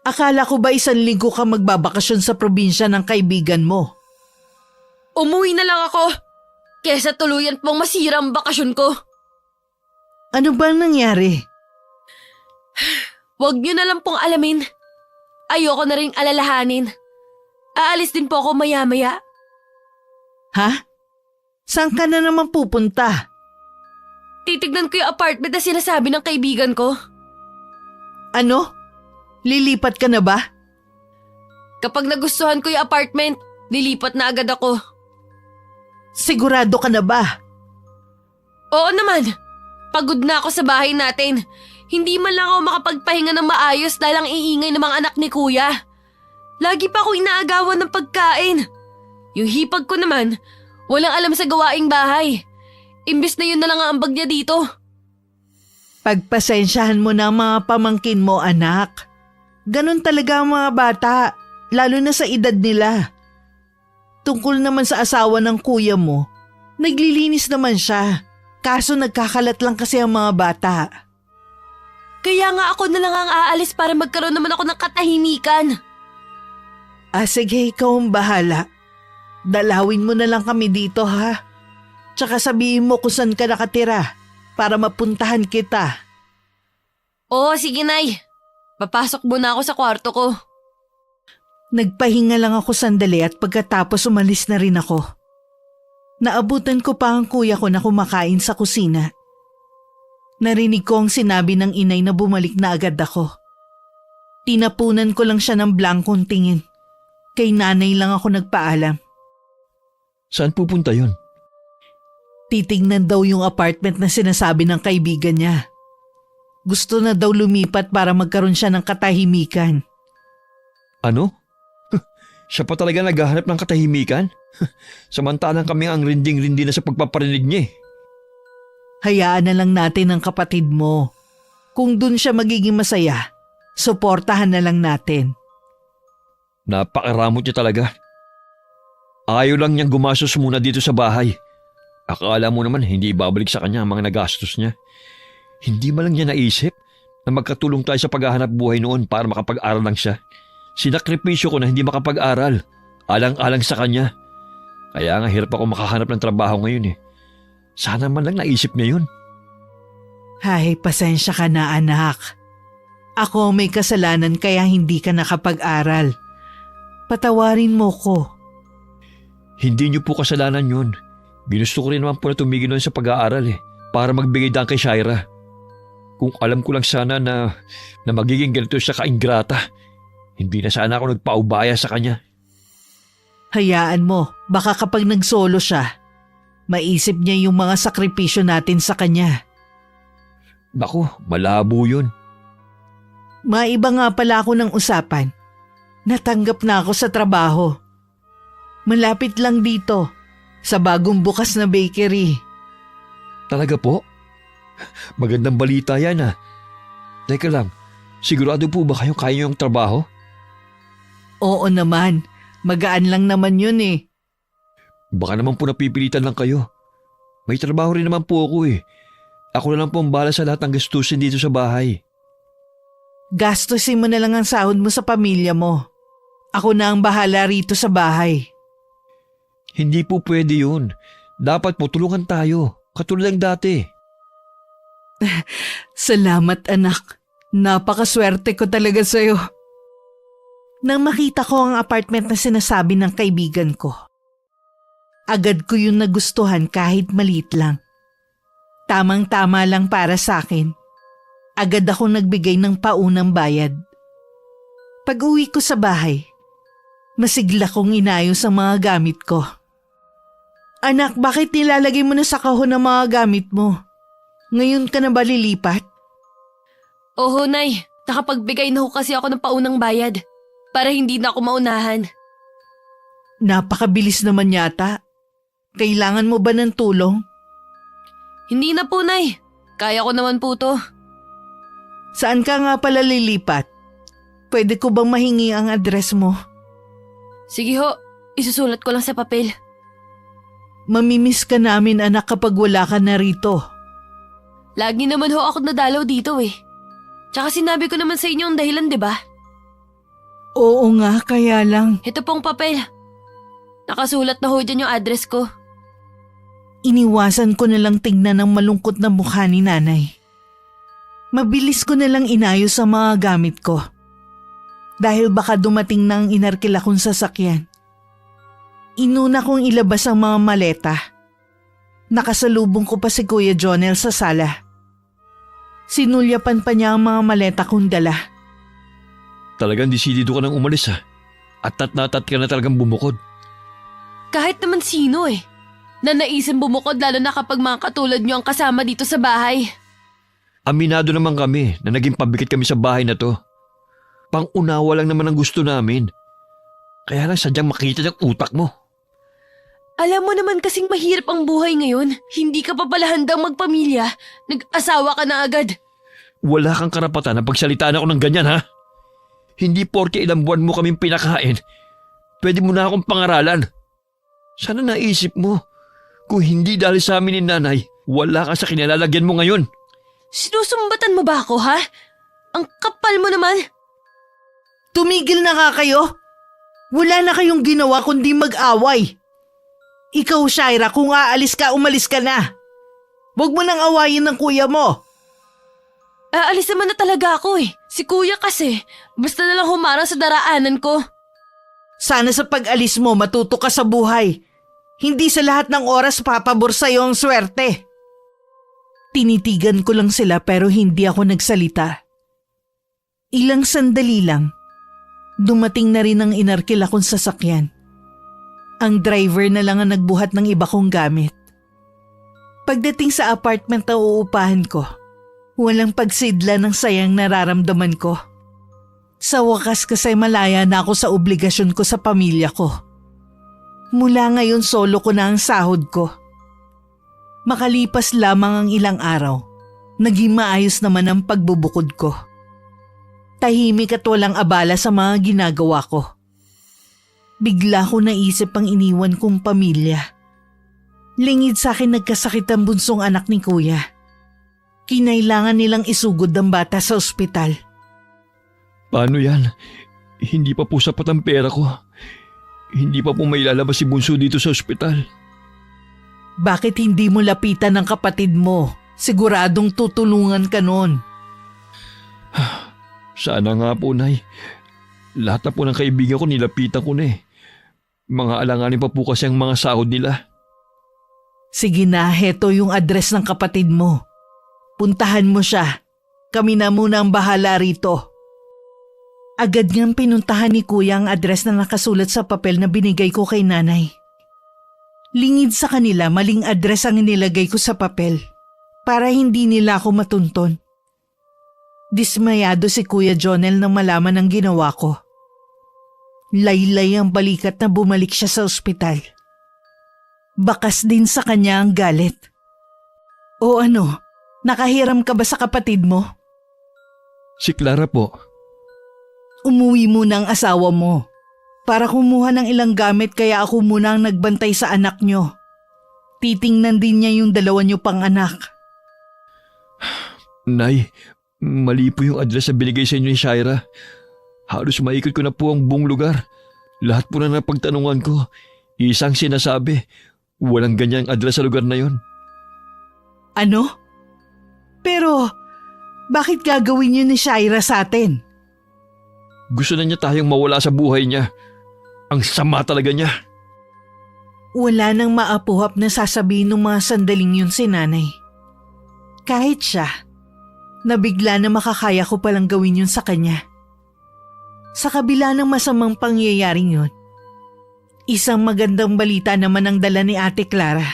akala ko ba 1 linggo ka magbabakasyon sa probinsya ng kaibigan mo? Umuwi na lang ako. Kesa tuluyan pong masira ang bakasyon ko. Ano bang nangyari? Huwag niyo na lang pong alamin. Ayoko na ring alalahanin. Aalis din po ako maya-maya. Ha? Saan ka na naman pupunta? Titignan ko yung apartment na sinasabi ng kaibigan ko. Ano? Lilipat ka na ba? Kapag nagustuhan ko yung apartment, lilipat na agad ako. Sigurado ka na ba? Oo naman. Pagod na ako sa bahay natin. Hindi man lang ako makapagpahinga ng maayos dahil ang iingay ng mga anak ni kuya. Lagi pa ako inaagawan ng pagkain. Yung hipag ko naman, walang alam sa gawaing bahay. Imbes na yun na lang ang ambag niya dito. Pagpasensyahan mo na ang mga pamangkin mo, anak. Ganon talaga ang mga bata, lalo na sa edad nila. Tungkol naman sa asawa ng kuya mo, naglilinis naman siya. Kaso nagkakalat lang kasi ang mga bata. Kaya nga ako na lang ang aalis para magkaroon naman ako ng katahimikan. Sige, ikaw ang bahala. Dalawin mo na lang kami dito ha. Tsaka sabihin mo kung saan ka nakatira para mapuntahan kita. Oo, sige Nay. Papasok muna ako sa kwarto ko. Nagpahinga lang ako sandali at pagkatapos umalis na rin ako. Naabutan ko pa ang kuya ko na kumakain sa kusina. Narinig ko ang sinabi ng inay na bumalik na agad ako. Tinapunan ko lang siya ng blankong tingin. Kay nanay lang ako nagpaalam. Saan pupunta yun? Titignan daw yung apartment na sinasabi ng kaibigan niya. Gusto na daw lumipat para magkaroon siya ng katahimikan. Ano? Siya pa talaga naghahanap ng katahimikan? Samantalang kami ang rinding-rindi na sa pagpaparinig niya eh. Hayaan na lang natin ang kapatid mo. Kung dun siya magiging masaya, suportahan na lang natin. Napakaramot niya talaga. Ayaw lang niyang gumastos muna dito sa bahay. Akala mo naman hindi ibabalik sa kanya ang mga nagastos niya. Hindi man lang niya naisip na magkatulong tayo sa paghahanap buhay noon para makapag-aral lang siya. Sinakripisyo ko na hindi makapag-aral. Alang-alang sa kanya. Kaya nga hirap ako makahanap ng trabaho ngayon eh. Sana man lang naisip niya yun. Hay, pasensya ka na anak. Ako may kasalanan kaya hindi ka nakapag-aral. Patawarin mo ko. Hindi niyo po kasalanan yun. Ginusto ko rin naman po na tumigil nun sa pag-aaral eh. Para magbigay daan kay Shaira. Kung alam ko lang sana na magiging ganito siya kaingrata, hindi na sana ako nagpaubaya sa kanya. Hayaan mo, baka kapag nagsolo siya, maisip niya yung mga sakripisyo natin sa kanya. Naku, malabo yun. Maiba nga pala ako ng usapan. Natanggap na ako sa trabaho. Malapit lang dito. Sa bagong bukas na bakery. Talaga po? Magandang balita yan ah. Teka lang, sigurado po ba kayong kaya yung trabaho? Oo naman, magaan lang naman yun eh. Baka naman po napipilitan lang kayo. May trabaho rin naman po ako eh. Ako na lang po ang bahala sa lahat ng gastusin dito sa bahay. Gastusin mo na lang ang sahod mo sa pamilya mo. Ako na ang bahala rito sa bahay. Hindi po pwede yun. Dapat po tulungan tayo. Katulad ng dati. Salamat anak. Napakaswerte ko talaga sa'yo. Nang makita ko ang apartment na sinasabi ng kaibigan ko, agad ko yung nagustuhan kahit maliit lang. Tamang-tama lang para sa akin. Agad ako nagbigay ng paunang bayad. Pag-uwi ko sa bahay, masigla kong inayos ang mga gamit ko. Anak, bakit nilalagay mo na sa kahon ang mga gamit mo? Ngayon ka na ba lilipat? Oo, Nay. Nakapagbigay na ho kasi ako ng paunang bayad para hindi na ako maunahan. Napakabilis naman yata. Kailangan mo ba ng tulong? Hindi na po, Nay. Kaya ko naman po to. Saan ka nga pala lilipat? Pwede ko bang mahingi ang address mo? Sige ho, isusulat ko lang sa papel. Mamimiss ka namin anak kapag wala ka na rito. Lagi naman ho ako nadalaw dito eh. Tsaka sinabi ko naman sa inyo ang dahilan, di ba? Oo nga, kaya lang. Ito pong papel. Nakasulat na ho dyan yung address ko. Iniwasan ko na lang tingnan ang malungkot na mukha ni nanay. Mabilis ko na lang inayos ang mga gamit ko. Dahil baka dumating na ang inarkila kong sasakyan. Inuna kong ilabas ang mga maleta. Nakasalubong ko pa si Kuya Jonel sa sala. Sinulyapan pa niya ang mga maleta kong dala. Talagang desidido ka nang umalis ha. At natat ka na talagang bumukod. Kahit naman sino eh. Na naisin bumukod lalo na kapag mga katulad nyo ang kasama dito sa bahay. Aminado naman kami na naging pabikit kami sa bahay na to. Pang-unawa lang naman ang gusto namin. Kaya lang sadyang makita ng utak mo. Alam mo naman kasing mahirap ang buhay ngayon. Hindi ka pa pala handang magpamilya. Nag-asawa ka na agad. Wala kang karapatan na pagsalitaan ako ng ganyan ha. Hindi porke ilang buwan mo kaming pinakain, pwede mo na akong pangaralan. Sana naisip mo, kung hindi dahil sa amin ni nanay, wala ka sa kinalalagyan mo ngayon. Sinusumbatan mo ba ako ha? Ang kapal mo naman. Tumigil na nga kayo. Wala na kayong ginawa kundi mag-away. Ikaw, Shaira, kung aalis ka, umalis ka na. Huwag mo nang awayin ng kuya mo. Aalis naman na talaga ako eh. Si kuya kasi, basta na lang humarang sa daraanan ko. Sana sa pag-alis mo matuto ka sa buhay. Hindi sa lahat ng oras papabor sa'yo ang swerte. Tinitigan ko lang sila pero hindi ako nagsalita. Ilang sandali lang, dumating na rin ang inarkila kong sasakyan. Ang driver na lang ang nagbuhat ng iba kong gamit. Pagdating sa apartment na uupahan ko, walang pagsidla ng sayang nararamdaman ko. Sa wakas kasi malaya na ako sa obligasyon ko sa pamilya ko. Mula ngayon solo ko na ang sahod ko. Makalipas lamang ang ilang araw, naging maayos naman ang pagbubukod ko. Tahimik at walang abala sa mga ginagawa ko. Bigla ko naisip ang iniwan kong pamilya. Lingid sa akin nagkasakit ang bunsong anak ni kuya. Kinailangan nilang isugod ang bata sa ospital. Paano yan? Hindi pa po sapat ang pera ko. Hindi pa po mailalabas si Bunso dito sa ospital. Bakit hindi mo lapitan ng kapatid mo? Siguradong tutulungan ka nun. Sana nga po, Nay. Lahat na po ng kaibigan ko nilapitan ko na eh. Mga alanganin pa po kasi ang mga sahod nila. Sige na, heto yung address ng kapatid mo. Puntahan mo siya. Kami na muna ang bahala rito. Agad niyang pinuntahan ni kuya ang address na nakasulat sa papel na binigay ko kay nanay. Lingid sa kanila, maling address ang inilagay ko sa papel para hindi nila ako matunton. Dismayado si Kuya Jonel nang malaman ang ginawa ko. Laylay ang balikat na bumalik siya sa ospital. Bakas din sa kanya ang galit. O ano, nakahiram ka ba sa kapatid mo? Si Clara po. Umuwi muna ang asawa mo. Para kumuha ng ilang gamit kaya ako muna ang nagbantay sa anak nyo. Titingnan din niya yung dalawa nyo pang anak. Nay, mali po yung address na binigay sa inyo ni Shaira. Halos maikot ko na po ang buong lugar. Lahat po na napagtanungan ko. Isang sinasabi, walang ganyang address sa lugar na yon. Ano? Pero, bakit gagawin yun ni Shaira sa atin? Gusto na niya tayong mawala sa buhay niya. Ang sama talaga niya. Wala nang maapuhap na sasabihin ng mga sandaling yun si nanay. Kahit siya, nabigla na makakaya ko palang gawin yun sa kanya. Sa kabila ng masamang pangyayaring yun, isang magandang balita naman ang dala ni Ate Clara.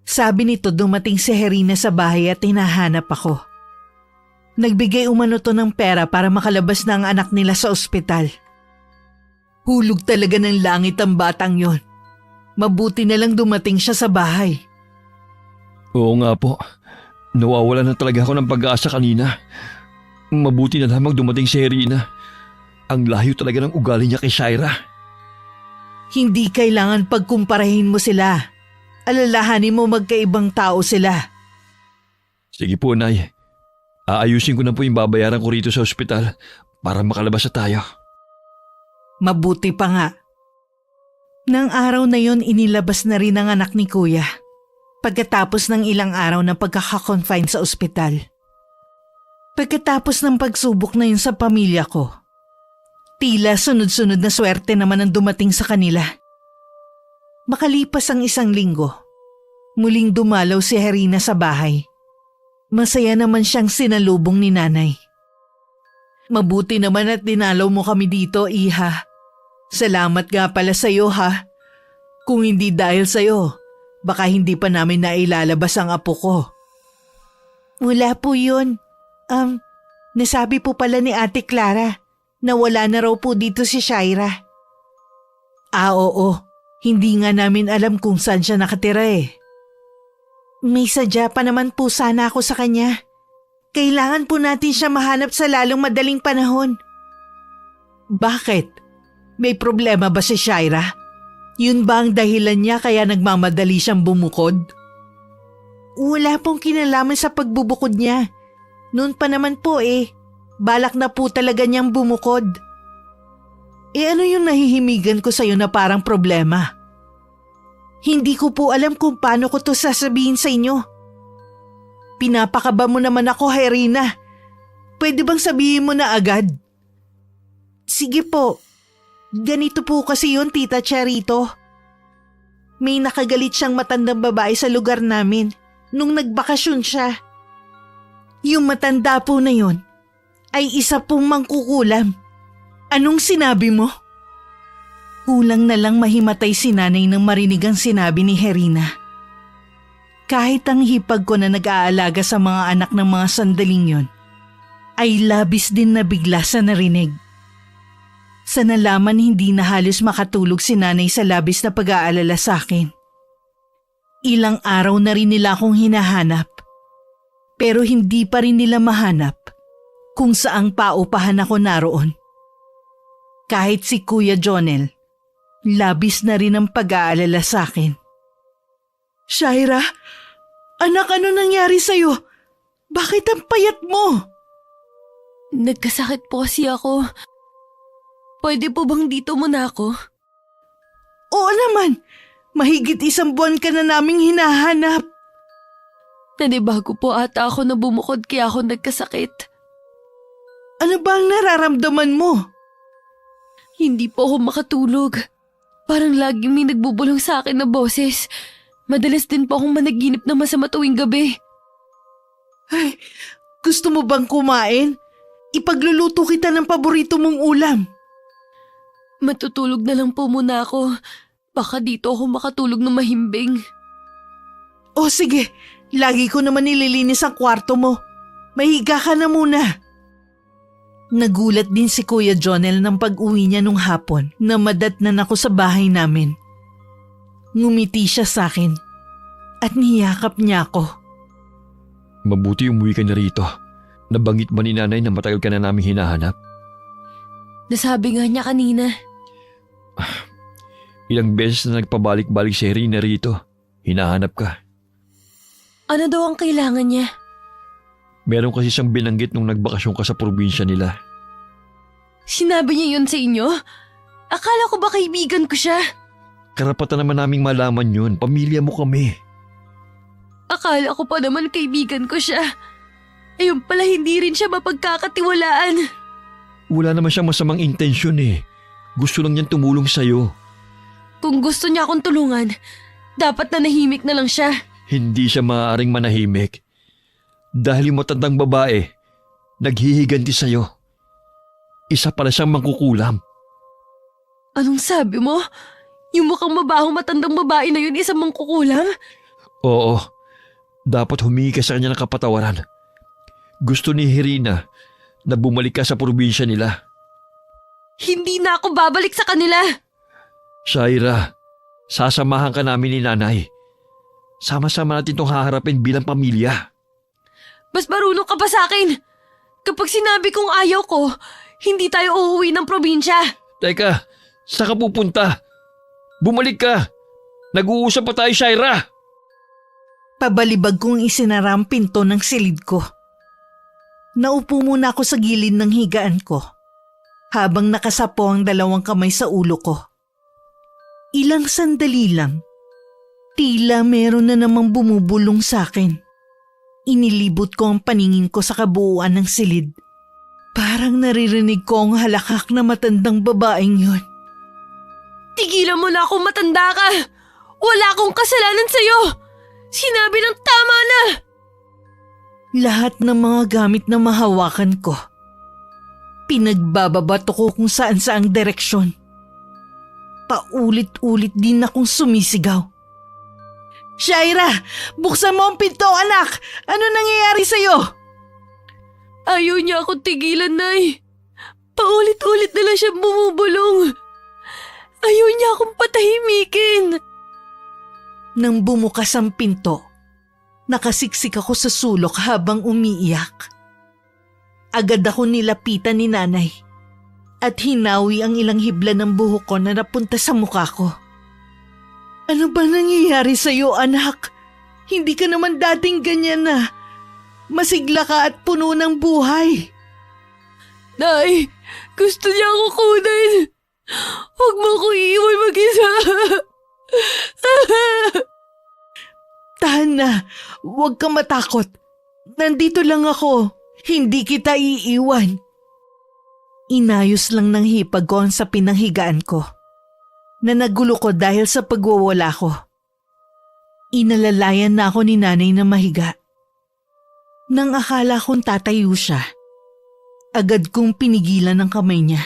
Sabi nito dumating si Herina sa bahay at hinahanap ako. Nagbigay umano to ng pera para makalabas na ang anak nila sa ospital. Hulog talaga ng langit ang batang yon. Mabuti na lang dumating siya sa bahay. Oo nga po. Nawawala na talaga ako ng pag-asa kanina. Mabuti na lamang dumating si Herina. Ang layo talaga ng ugali niya kay Shaira. Hindi kailangan pagkumparahin mo sila. Alalahanin mo magkaibang tao sila. Sige po, Nay. Aayusin ko na po yung babayaran ko rito sa ospital para makalabas na tayo. Mabuti pa nga. Nang araw na yon inilabas na rin ang anak ni Kuya. Pagkatapos ng ilang araw na pagkakakonfine sa ospital. Pagkatapos ng pagsubok na yun sa pamilya ko, tila sunod-sunod na swerte naman ang dumating sa kanila. Makalipas ang isang linggo, muling dumalaw si Herina sa bahay. Masaya naman siyang sinalubong ni nanay. Mabuti naman at dinalaw mo kami dito, Iha. Salamat nga pala sa'yo, ha. Kung hindi dahil sa'yo, baka hindi pa namin nailalabas ang apo ko. Wala po yun. Nasabi po pala ni Ate Clara na wala na raw po dito si Shaira. Oo. Hindi nga namin alam kung saan siya nakatira eh. May sadya pa naman po sana ako sa kanya. Kailangan po natin siya mahanap sa lalong madaling panahon. Bakit? May problema ba si Shaira? Yun ba ang dahilan niya kaya nagmamadali siyang bumukod? Wala pong kinalaman sa pagbubukod niya. Noon pa naman po balak na po talaga niyang bumukod. Ano yung nahihimigan ko sa'yo na parang problema? Hindi ko po alam kung paano ko to sasabihin sa inyo. Pinapakaba mo naman ako, Herina. Pwede bang sabihin mo na agad? Sige po. Ganito po kasi yun, Tita Charito. May nakagalit siyang matandang babae sa lugar namin nung nagbakasyon siya. Yung matanda po na yun ay isa pong mangkukulam. Anong sinabi mo? Kulang na lang mahimatay si nanay nang marinig ang sinabi ni Herina. Kahit ang hipag ko na nag-aalaga sa mga anak ng mga sandaling yon, ay labis din na bigla sa narinig. Sa nalaman hindi na halos makatulog si nanay sa labis na pag-aalala sa akin. Ilang araw na rin nila akong hinahanap, pero hindi pa rin nila mahanap kung saang paupahan ako naroon. Kahit si Kuya Jonel, labis na rin ang pag-aalala sa akin. Shaira, anak, ano nangyari sa'yo? Bakit ang payat mo? Nagkasakit po kasi ako. Pwede po bang dito muna ako? Oo naman, mahigit 1 buwan ka na naming hinahanap. Nanibago po ata ako na bumukod kaya ako nagkasakit. Ano ba ang nararamdaman mo? Hindi po ako makatulog. Parang laging may nagbubulong sa akin na boses. Madalas din po akong managinip na masama tuwing gabi. Ay, gusto mo bang kumain? Ipagluluto kita ng paborito mong ulam. Matutulog na lang po muna ako. Baka dito ako makatulog ng mahimbing. O sige, lagi ko naman nililinis ang kwarto mo. Mahiga ka na muna. Nagulat din si Kuya Jonel nang pag-uwi niya nung hapon na madatnan ako sa bahay namin. Ngumiti siya sa akin at niyakap niya ako. Mabuti umuwi ka na rito. Nabanggit ba ni nanay na matagal ka na namin hinahanap? Nasabi nga niya kanina. Ilang beses na nagpabalik-balik si Rina rito. Hinahanap ka. Ano daw ang kailangan niya? Meron kasi siyang binanggit nung nagbakasyon ka sa probinsya nila. Sinabi niya yun sa inyo? Akala ko ba kaibigan ko siya? Karapatan naman naming malaman yun. Pamilya mo kami. Akala ko pa naman kaibigan ko siya. Ayun pala hindi rin siya mapagkakatiwalaan. Wala naman siyang masamang intensyon eh. Gusto lang niyang tumulong sa'yo. Kung gusto niya akong tulungan, dapat na nahimik na lang siya. Hindi siya maaaring manahimik. Dahil yung matandang babae, naghihiganti sa'yo. Isa pala siyang mangkukulam. Anong sabi mo? Yung mukhang mabahong matandang babae na yun isang mangkukulam? Oo, dapat humingi ka sa kanya ng kapatawaran. Gusto ni Rina na bumalik ka sa probinsya nila. Hindi na ako babalik sa kanila. Shaira, sasamahan ka namin ni nanay. Sama-sama natin itong haharapin bilang pamilya. Mas marunong ka pa sa akin. Kapag sinabi kong ayaw ko, hindi tayo uuwi ng probinsya. Teka, saan ka pupunta? Bumalik ka! Nag-uusap pa tayo, Shaira! Pabalibag kong isinara ang pinto ng silid ko. Naupo muna ako sa gilid ng higaan ko habang nakasapo ang dalawang kamay sa ulo ko. Ilang sandali lang, tila meron na namang bumubulong sa akin. Inilibot ko ang paningin ko sa kabuuan ng silid. Parang naririnig ko ang halakak na matandang babaeng yun. Tigilan mo na akong matanda ka. Wala akong kasalanan sa'yo. Sinabi ng tama na. Lahat ng mga gamit na mahawakan ko, pinagbababato ko kung saan saang direksyon. Paulit-ulit din akong sumisigaw. Shaira, buksan mo ang pinto, anak! Ano nangyayari sa'yo? Ayaw niya akong tigilan, Nay. Paulit-ulit na lang siya bumubulong. Ayaw niya akong patahimikin. Nang bumukas ang pinto, nakasiksik ako sa sulok habang umiiyak. Agad ako nilapitan ni nanay at hinawi ang ilang hibla ng buhok ko na napunta sa mukha ko. Ano ba nangyayari sa'yo, anak? Hindi ka naman dating ganyan na. Masigla ka at puno ng buhay. Nay, gusto niya ako kunin. Huwag mo ko iiwan mag-isa. Tahan na, huwag ka matakot. Nandito lang ako. Hindi kita iiwan. Inayos lang ng hipag ko ang sapin ng higaan ko na nagulo ko dahil sa pagwawala ko. Inalalayan na ako ni nanay na mahiga. Nang akala kong tatayo siya, agad kong pinigilan ang kamay niya.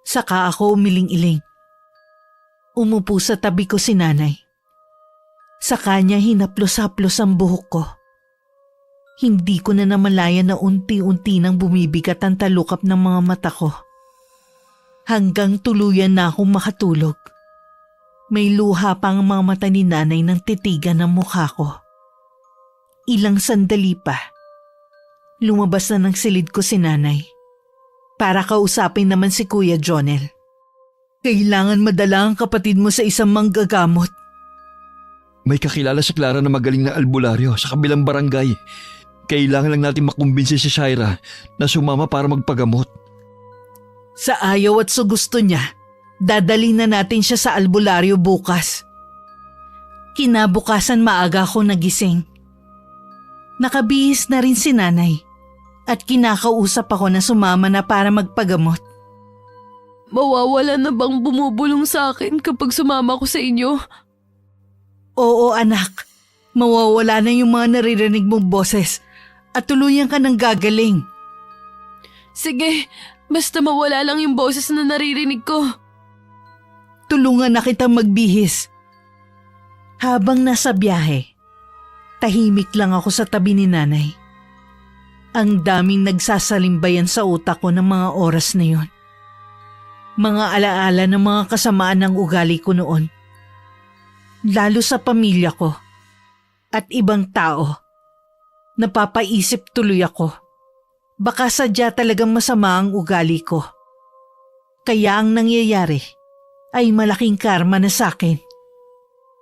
Saka ako umiling-iling. Umupo sa tabi ko si nanay. Sa kanya hinaplos-haplos ang buhok ko. Hindi ko na namalayan na unti-unti nang bumibigat ang talukap ng mga mata ko. Hanggang tuluyan na akong makatulog. May luha pa ang mga mata ni nanay nang titigan ng mukha ko. Ilang sandali pa, lumabas na ng silid ko si nanay. Para kausapin naman si Kuya Jonel. Kailangan madala ang kapatid mo sa isang manggagamot. May kakilala si Clara na magaling na albularyo sa kabilang barangay. Kailangan lang natin makumbinsi si Shaira na sumama para magpagamot. Sa ayaw at sa gusto niya, dadalhin na natin siya sa albularyo bukas. Kinabukasan maaga ako nagising. Nakabihis na rin si nanay at kinakausap ako na sumama na para magpagamot. Mawawala na bang bumubulong sa akin kapag sumama ko sa inyo? Oo anak, mawawala na yung mga naririnig mong boses at tuluyan ka ng gagaling. Sige, basta mawala lang yung boses na naririnig ko. Tulungan na kitang magbihis. Habang nasa biyahe, tahimik lang ako sa tabi ni nanay. Ang daming nagsasalimbayan sa utak ko ng mga oras na yon. Mga alaala ng mga kasamaan ng ugali ko noon. lalo sa pamilya ko at ibang tao. Napapaisip tuloy ako. Baka sadya talagang masama ang ugali ko. Kaya ang nangyayari ay malaking karma na sa akin.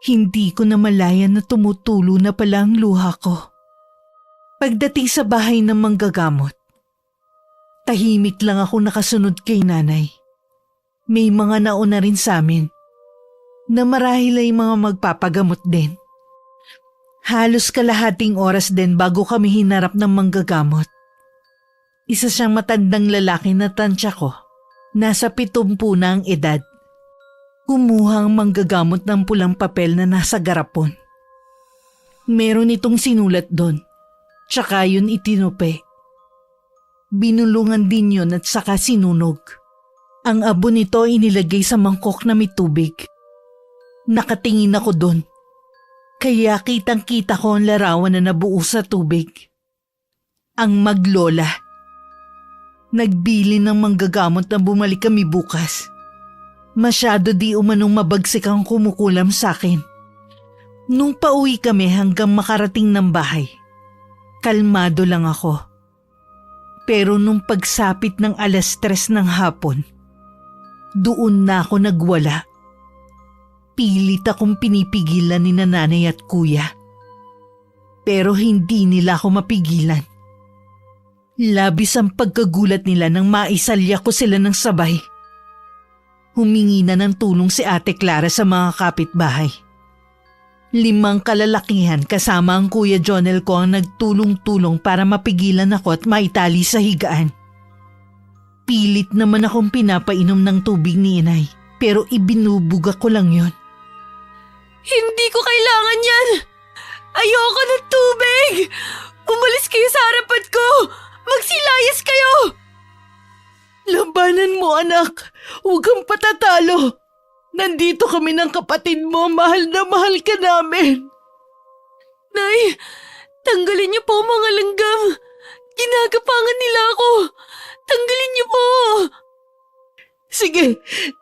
Hindi ko namalayan na tumutulo na pala ang luha ko. Pagdating sa bahay ng manggagamot, tahimik lang ako nakasunod kay nanay. May mga nauna rin sa amin na marahil ay mga magpapagamot din. Halos kalahating oras din bago kami hinarap ng manggagamot. Isa siyang matandang lalaki na tansya ko. Nasa 70 na ang edad. Kumuha ang manggagamot ng pulang papel na nasa garapon. Meron itong sinulat doon. Tsaka yun itinupi. Binulungan din yun at saka sinunog. Ang abo nito inilagay sa mangkok na may tubig. Nakatingin ako doon. Kaya kitang-kita ko ang larawan na nabuo sa tubig. Ang maglola. Nagbili ng manggagamot na bumalik kami bukas. Masyado di umanong mabagsik ang kumukulam sa akin. Nung pauwi kami hanggang makarating ng bahay, kalmado lang ako. Pero nung pagsapit ng 3:00 ng hapon, doon na ako nagwala. Pilit akong pinipigilan ni nanay at kuya. Pero hindi nila ako mapigilan. Labis ang pagkagulat nila nang maisalya ko sila ng sabay. Humingi na ng tulong si Ate Clara sa mga kapitbahay. 5 kalalakihan kasama ang Kuya Jonel ko ang nagtulong-tulong para mapigilan ako at maitali sa higaan. Pilit naman akong pinapainom ng tubig ni inay, pero ibinubuga ko lang yon. Hindi ko kailangan yan! Ayoko ng tubig! Umalis kayo sa harapan ko! Magsilayas kayo! Labanan mo anak, huwag kang patatalo. Nandito kami ng kapatid mo, mahal na mahal ka namin. Nay, tanggalin niyo po mga langgam. Ginagapangan nila ako. Tanggalin niyo po. Sige,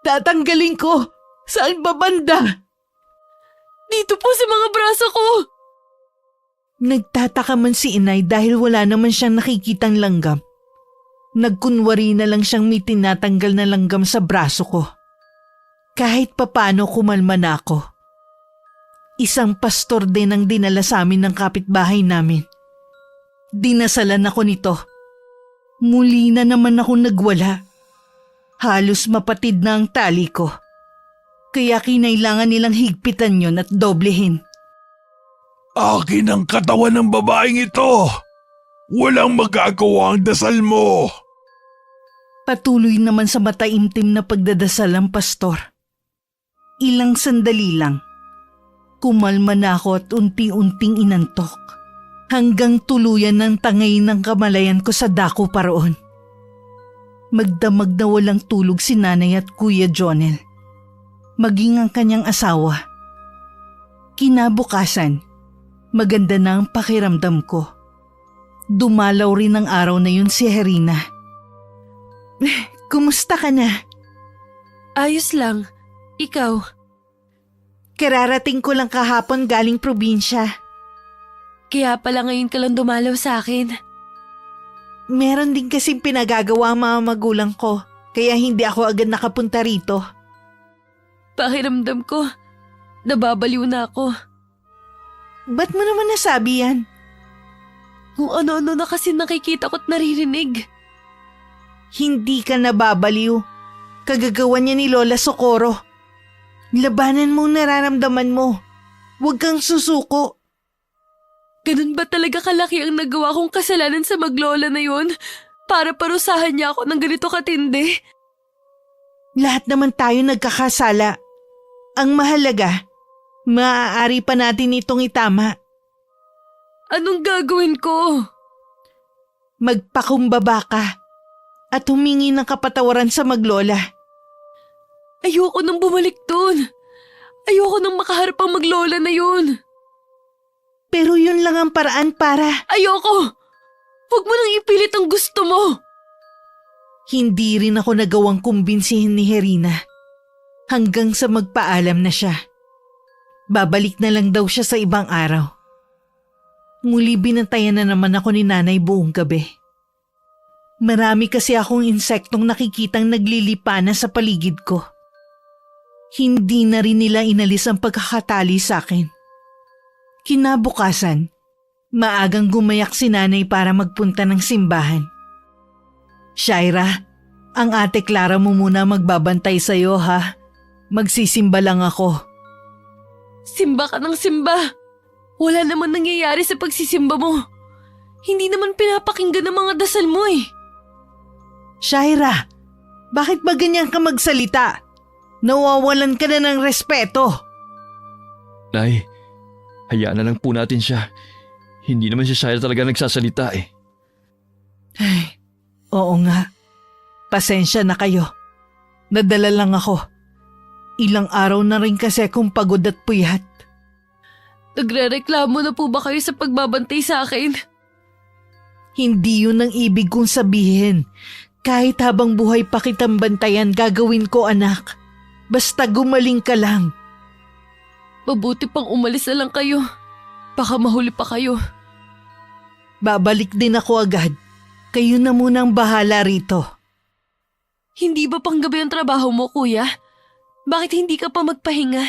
tatanggalin ko. Saan ba banda? Dito po sa mga braso ko. Nagtataka man si inay dahil wala naman siyang nakikitang langgam. Nagkunwari na lang siyang may tinatanggal na langgam sa braso ko. Kahit papano kumalma na ako. Isang pastor din ang dinala sa amin ng kapitbahay namin. Dinasalan ako nito. Muli na naman ako nagwala. Halos mapatid na ang tali ko. Kaya kinailangan nilang higpitan yon at doblehin. Akin ang katawan ng babaeng ito. Walang magagawa ang dasal mo. Patuloy naman sa mataimtim na pagdadasal ang pastor. Ilang sandali lang. Kumalma na ako at unti-unting inantok. Hanggang tuluyan ng tangay ng kamalayan ko sa dako paroon. Magdamag na walang tulog si nanay at Kuya Jonel. Maging ang kanyang asawa. Kinabukasan, maganda na ang pakiramdam ko. Dumalaw rin ang araw na yun si Herina. Kumusta ka na? Ayos lang. Ikaw? Kararating ko lang kahapon galing probinsya. Kaya pala ngayon ka lang dumalaw sa akin. Meron din kasing pinagagawa ang mga magulang ko, kaya hindi ako agad nakapunta rito. Pakiramdam ko, nababaliw na ako. Ba't mo naman nasabi yan? Kung ano-ano na kasi nakikita ko't naririnig. Hindi ka nababaliw. Kagagawa niya ni Lola Socorro. Labanan mo nararamdaman mo. Huwag kang susuko. Ganun ba talaga kalaki ang nagawa kong kasalanan sa maglola na yun? Para parusahan niya ako ng ganito katindi? Lahat naman tayo nagkakasala. Ang mahalaga, maaari pa natin itong itama. Anong gagawin ko? Magpakumbaba ka at humingi ng kapatawaran sa maglola. Ayoko nang bumalik dun. Ayoko nang makaharap ang maglola na yun. Pero yun lang ang paraan para... Ayoko! Huwag mo nang ipilit ang gusto mo. Hindi rin ako nagawang kumbinsihin ni Herina hanggang sa magpaalam na siya. Babalik na lang daw siya sa ibang araw. Muli binantayan na naman ako ni nanay buong gabi. Marami kasi akong insektong nakikitang naglilipana sa paligid ko. Hindi na rin nila inalis ang pagkakatali sa akin. Kinabukasan, maagang gumayak si nanay para magpunta ng simbahan. Shaira, ang ate Clara mo muna magbabantay sa'yo ha. Magsisimba lang ako. Simba ka ng simba. Wala naman nangyayari sa pagsisimba mo. Hindi naman pinapakinggan ng mga dasal mo eh. Shaira, bakit ba ganyan ka magsalita? Nawawalan ka na ng respeto. Nay, hayaan na lang po natin siya. Hindi naman si Shaira talaga nagsasalita eh. Ay, oo nga. Pasensya na kayo. Nadala lang ako. Ilang araw na rin kasi akong pagod at puyat. Nagrereklamo na po ba kayo sa pagbabantay sa akin? Hindi yun ang ibig kong sabihin. Kahit habang buhay pa kitang bantayan, gagawin ko anak. Basta gumaling ka lang. Mabuti pang umalis na lang kayo. Baka mahuli pa kayo. Babalik din ako agad. Kayo na munang bahala rito. Hindi ba panggabi ang trabaho mo, kuya? Bakit hindi ka pa magpahinga?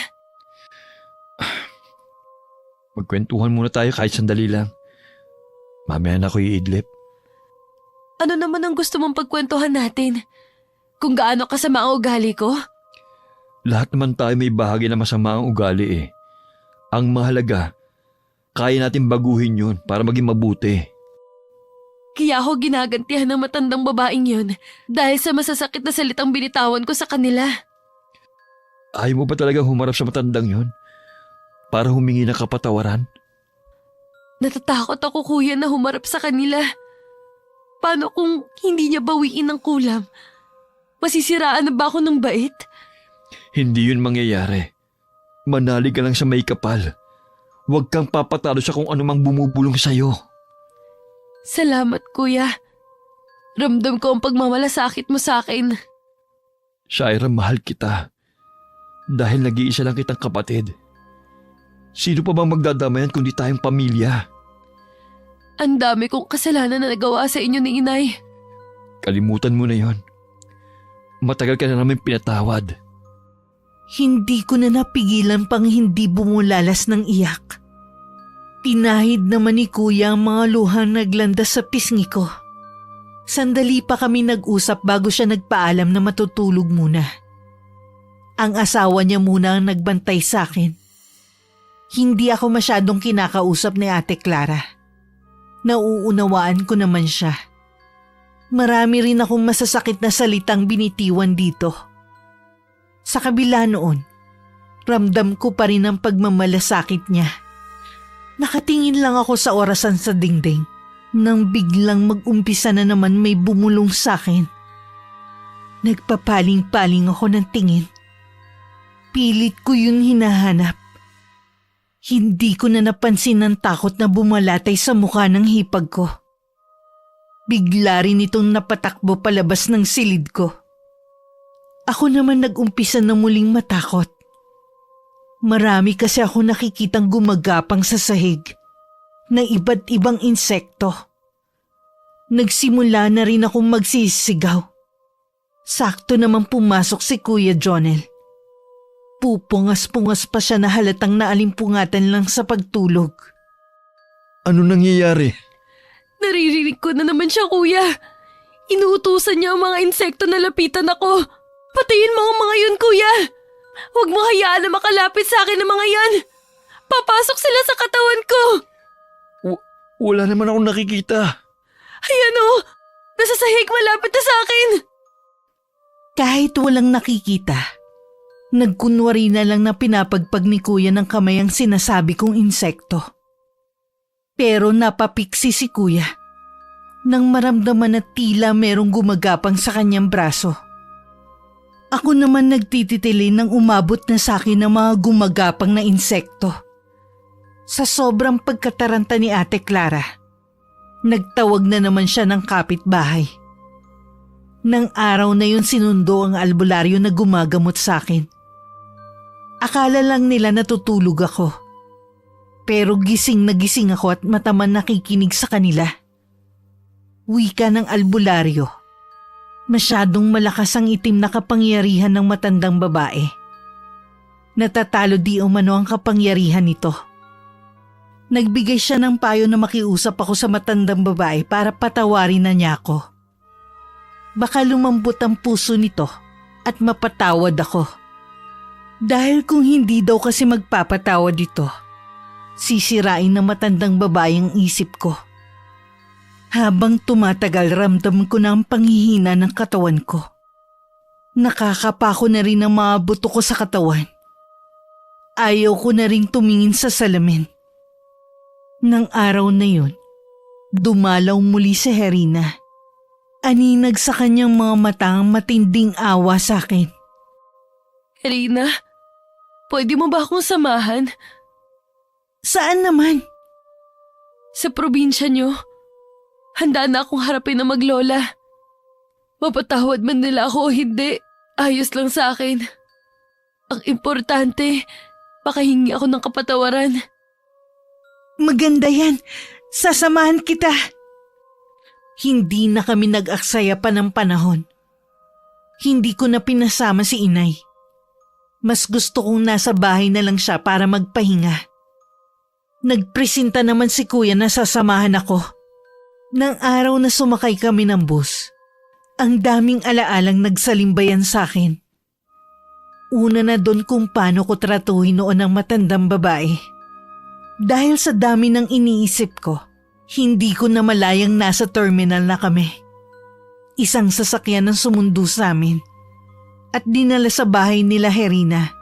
Magkwentuhan muna tayo kahit sandali lang. Mamaya na ako iidlip. Ano naman ang gusto mong pagkwentuhan natin? Kung gaano kasama ang ugali ko? Lahat naman tayo may bahagi na masama ang ugali eh. Ang mahalaga, kaya natin baguhin yun para maging mabuti. Kaya ako ginagantihan ng matandang babaeng yun dahil sa masasakit na salitang binitawan ko sa kanila. Ayaw mo ba talaga humarap sa matandang yun? Para humingi ng kapatawaran? Natatakot ako, kuya, na humarap sa kanila. Paano kung hindi niya bawiin ang kulam? Masisiraan na ba ako ng bait? Hindi yun mangyayari. Manalig ka lang sa may kapal. Huwag kang papatalo sa kung anumang bumubulong sa'yo. Salamat, kuya. Ramdam ko ang pagmamalasakit mo sa akin. Shaira, mahal kita. Dahil nag-iisa lang kitang kapatid. Sino pa bang magdadamayan kundi tayong pamilya? Ang dami kong kasalanan na nagawa sa inyo ni inay. Kalimutan mo na yon. Matagal ka na namin pinatawad. Hindi ko na napigilan pang hindi bumulalas ng iyak. Pinahid naman ni kuya ang mga luhang naglandas sa pisngi ko. Sandali pa kami nag-usap bago siya nagpaalam na matutulog muna. Ang asawa niya muna ang nagbantay sa akin. Hindi ako masyadong kinakausap ni Ate Clara. Nauunawaan ko naman siya. Marami rin akong masasakit na salitang binitiwan dito. Sa kabila noon, ramdam ko pa rin ang pagmamalasakit niya. Nakatingin lang ako sa orasan sa dingding nang biglang mag-umpisa na naman may bumulong sa akin. Nagpapaling-paling ako ng tingin. Pilit ko yun hinahanap. Hindi ko na napansin ang takot na bumalatay sa mukha ng hipag ko. Bigla rin itong napatakbo palabas ng silid ko. Ako naman nag-umpisa na muling matakot. Marami kasi ako nakikitang gumagapang sa sahig na iba't ibang insekto. Nagsimula na rin akong magsisigaw. Sakto naman pumasok si Kuya Jonel. Pupungas-pungas pa siya na halatang naalimpungatan lang sa pagtulog. Ano nangyayari? Naririnig ko na naman siya, kuya. Inuutusan niya ang mga insekto na lapitan ako. Patayin mo ang mga yun, kuya. Huwag mo hayaan na makalapit sa akin ang mga yan. Papasok sila sa katawan ko. Wala naman akong nakikita. Ayan o, nasa sahig malapit na sa akin. Kahit walang nakikita, nagkunwari na lang na pinapagpag ni kuya ng kamay ang sinasabi kong insekto. Pero napapiksi si kuya nang maramdaman na tila merong gumagapang sa kanyang braso. Ako naman nagtititili nang umabot na sa akin ng mga gumagapang na insekto. Sa sobrang pagkataranta ni Ate Clara, nagtawag na naman siya ng kapitbahay. Nang araw na yun sinundo ang albularyo na gumagamot sa akin. Akala lang nila natutulog ako. Pero gising na gising ako at mataman nakikinig sa kanila. Wika ng albularyo. Masyadong malakas ang itim na kapangyarihan ng matandang babae. Natatalo di umano ang kapangyarihan nito. Nagbigay siya ng payo na makiusap ako sa matandang babae para patawarin na niya ako. Baka lumambot ang puso nito at mapatawad ako. Dahil kung hindi daw kasi magpapatawad ito, sisirain ng matandang babae ang isip ko. Habang tumatagal, ramdam ko na ang panghihina ng katawan ko. Nakakapako na rin ang mga buto ko sa katawan. Ayaw ko na rin tumingin sa salamin. Nang araw na yun, dumalaw muli si Herina. Aninag sa kanyang mga mata ang matinding awa sa akin. Rina, pwede mo ba akong samahan? Saan naman? Sa probinsya niyo. Handa na akong harapin na maglola. Mapatawad man nila ako o hindi, ayos lang sa akin. Ang importante, makahingi ako ng kapatawaran. Maganda yan. Sasamahan kita. Hindi na kami nag-aksaya pa ng panahon. Hindi ko na pinasama si inay. Mas gusto kong nasa bahay na lang siya para magpahinga. Nagpresenta naman si kuya na sasamahan ako. Nang araw na sumakay kami ng bus, ang daming alaalang nagsalimbayan sa akin. Una na doon kung paano ko tratuhin noon ang matandang babae. Dahil sa dami ng iniisip ko, hindi ko na malayang nasa terminal na kami. Isang sasakyan ang sumundo sa amin at dinala sa bahay nila Herina.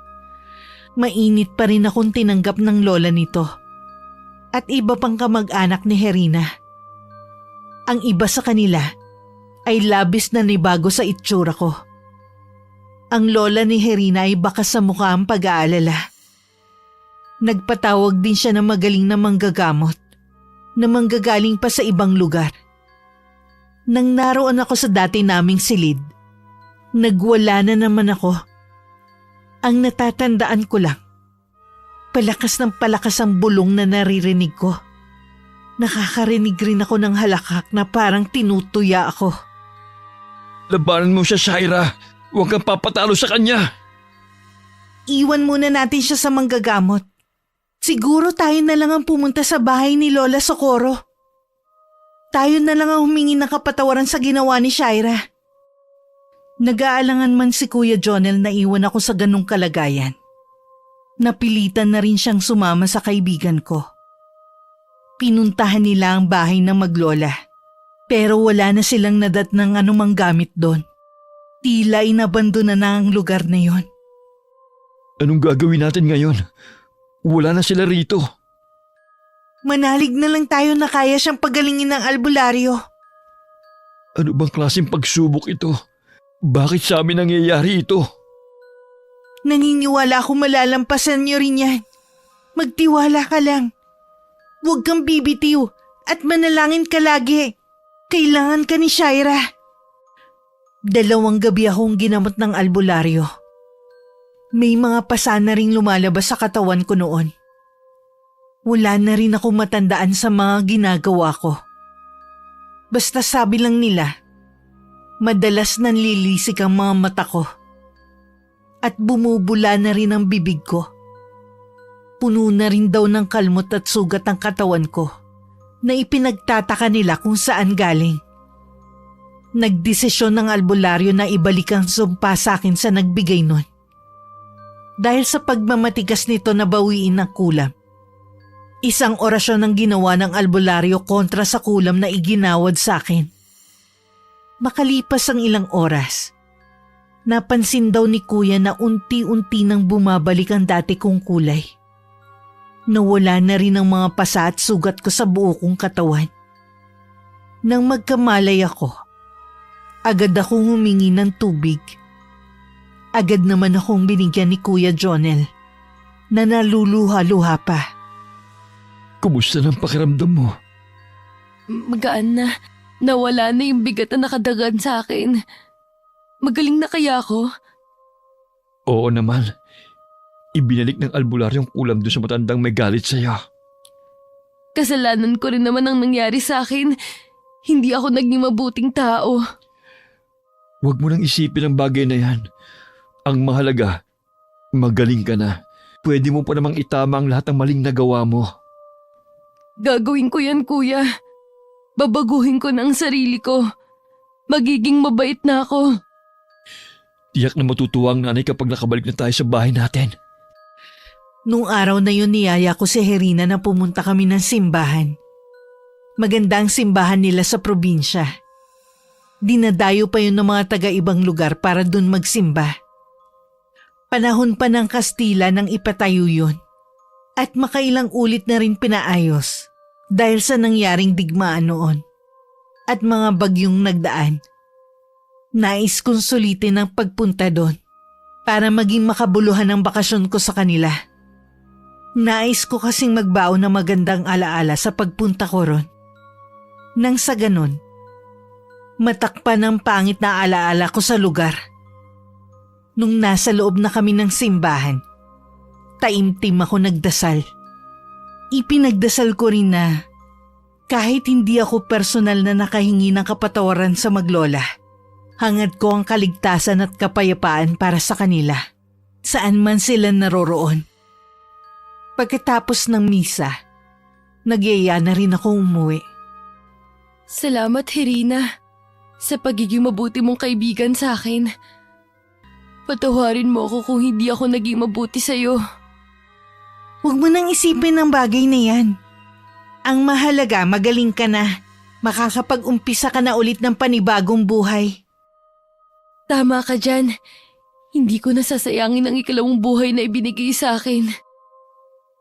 Mainit pa rin akong tinanggap ng lola nito at iba pang kamag-anak ni Herina. Ang iba sa kanila ay labis na nibago sa itsura ko. Ang lola ni Herina ay bakas sa mukha ang pag-aalala. Nagpatawag din siya ng magaling na manggagamot na manggagaling pa sa ibang lugar. Nang naroon ako sa dati naming silid, nagwala na naman ako. Ang natatandaan ko lang, palakas ng palakas ang bulong na naririnig ko. Nakakarinig rin ako ng halakak na parang tinutuya ako. Labanan mo siya, Shaira. Huwag kang papatalo sa kanya. Iwan muna natin siya sa manggagamot. Siguro tayo na lang ang pumunta sa bahay ni Lola Socorro. Tayo na lang ang humingi ng kapatawaran sa ginawa ni Shaira. Nag-aalangan man si Kuya Jonel na iwan ako sa ganung kalagayan. Napilitan na rin siyang sumama sa kaibigan ko. Pinuntahan nila ang bahay ng maglola. Pero wala na silang nadat ng anumang gamit doon. Tila inabandona na ang lugar na yon. Anong gagawin natin ngayon? Wala na sila rito. Manalig na lang tayo na kaya siyang pagalingin ng albularyo. Ano bang klaseng pagsubok ito? Bakit sa amin nangyayari ito? Naniniwala akong malalampasan niyo rin yan. Magtiwala ka lang. Huwag kang bibitiw at manalangin ka lagi. Kailangan ka ni Shaira. 2 gabi akong ginamot ng albularyo. May mga pasa na ring lumalabas sa katawan ko noon. Wala na rin ako matandaan sa mga ginagawa ko. Basta sabi lang nila, madalas nanlilisik ang mga mata ko. At bumubula na rin ang bibig ko. Puno na rin daw ng kalmot at sugat ang katawan ko na ipinagtataka nila kung saan galing. Nagdesisyon ng albularyo na ibalik ang sumpa sa akin sa nagbigay nun. Dahil sa pagmamatigas nito na bawiin ang kulam. Isang orasyon ang ginawa ng albularyo kontra sa kulam na iginawad sa akin. Makalipas ang ilang oras, napansin daw ni Kuya na unti-unti nang bumabalik ang dati kong kulay. Nawala na rin ang mga pasa at sugat ko sa buo kong katawan. Nang magkamalay ako, agad akong humingi ng tubig. Agad naman akong binigyan ni Kuya Jonel na naluluha-luha pa. Kumusta ng pakiramdam mo? Magaan na. Nawala na yung bigat na nakadagan sa akin. Magaling na kaya ako? Oo naman. ibinalik ng albularyong ulam doon sa matandang may galit sa'yo. Kasalanan ko rin naman ang nangyari sa akin. Hindi ako naging mabuting tao. Huwag mo nang isipin ang bagay na yan. Ang mahalaga, magaling ka na. Pwede mo pa namang itama ang lahat ng maling nagawa mo. Gagawin ko yan, kuya. Babaguhin ko na ang sarili ko. Magiging mabait na ako. Tiyak na matutuwa ang nanay kapag nakabalik na tayo sa bahay natin. Nung araw na yun niyaya ko si Herina na pumunta kami ng simbahan. Maganda ang simbahan nila sa probinsya. Dinadayo pa yun ng mga taga-ibang lugar para dun magsimba. Panahon pa ng Kastila nang ipatayo yun. At makailang ulit na rin pinaayos dahil sa nangyaring digmaan noon. At mga bagyong nagdaan. Nais kong sulitin ang pagpunta doon para maging makabuluhan ang bakasyon ko sa kanila. Nais ko kasing magbaon ng magandang alaala sa pagpunta ko ron. Nang sa ganon, matakpan ang pangit na alaala ko sa lugar. Nung nasa loob na kami ng simbahan, taimtim ako nagdasal. Ipinagdasal ko rin na kahit hindi ako personal na nakahingi ng kapatawaran sa maglola, hangad ko ang kaligtasan at kapayapaan para sa kanila, saan man sila naroroon. Pagkatapos ng misa, nagyaya na rin ako umuwi. Salamat, Herina, sa pagiging mabuti mong kaibigan sa akin. Patawarin mo ako kung hindi ako naging mabuti sa'yo. Huwag mo nang isipin ang bagay na yan. Ang mahalaga, magaling ka na. Makakapag-umpisa ka na ulit ng panibagong buhay. Tama ka dyan. Hindi ko nasasayangin ang ikalawang buhay na ibinigay sa akin.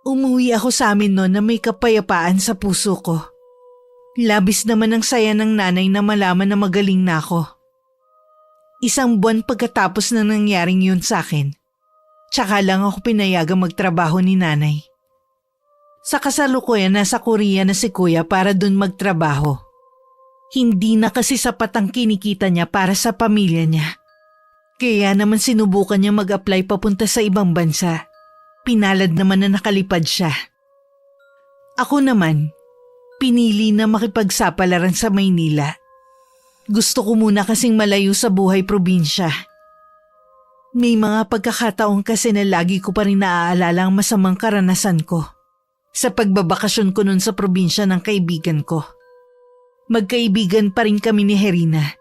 Umuwi ako sa amin noon na may kapayapaan sa puso ko. Labis naman ang saya ng nanay na malaman na magaling na ako. 1 buwan pagkatapos na nangyaring yun sa akin, tsaka lang ako pinayagang magtrabaho ni nanay. Sa kasalukuyan nasa Korea na si kuya para dun magtrabaho. Hindi na kasi sapat ang kinikita niya para sa pamilya niya. Kaya naman sinubukan niya mag-apply papunta sa ibang bansa. Pinalad naman na nakalipad siya. Ako naman, pinili na makipagsapalaran sa Maynila. Gusto ko muna kasing malayo sa buhay probinsya. May mga pagkakataon kasi na lagi ko pa rin naaalala ang masamang karanasan ko sa pagbabakasyon ko nun sa probinsya ng kaibigan ko. Magkaibigan pa rin kami ni Herina.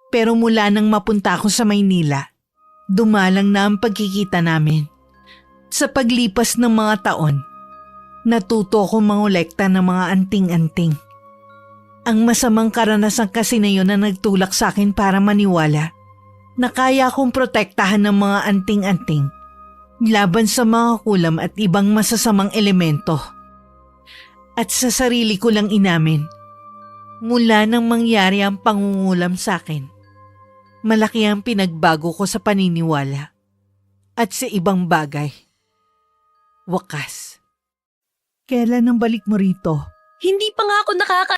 Pero mula nang mapunta ako sa Maynila, dumalang na ang pagkikita namin. Sa paglipas ng mga taon, natuto akong mangolekta ng mga anting-anting. Ang masamang karanasan kasi na yun na nagtulak sa akin para maniwala na kaya akong protektahan ng mga anting-anting laban sa mga kulam at ibang masasamang elemento. At sa sarili ko lang inamin, mula nang mangyari ang pangungulam sa akin, malaki ang pinagbago ko sa paniniwala at sa ibang bagay. Wakas. Kailan ang balik mo rito? Hindi pa nga ako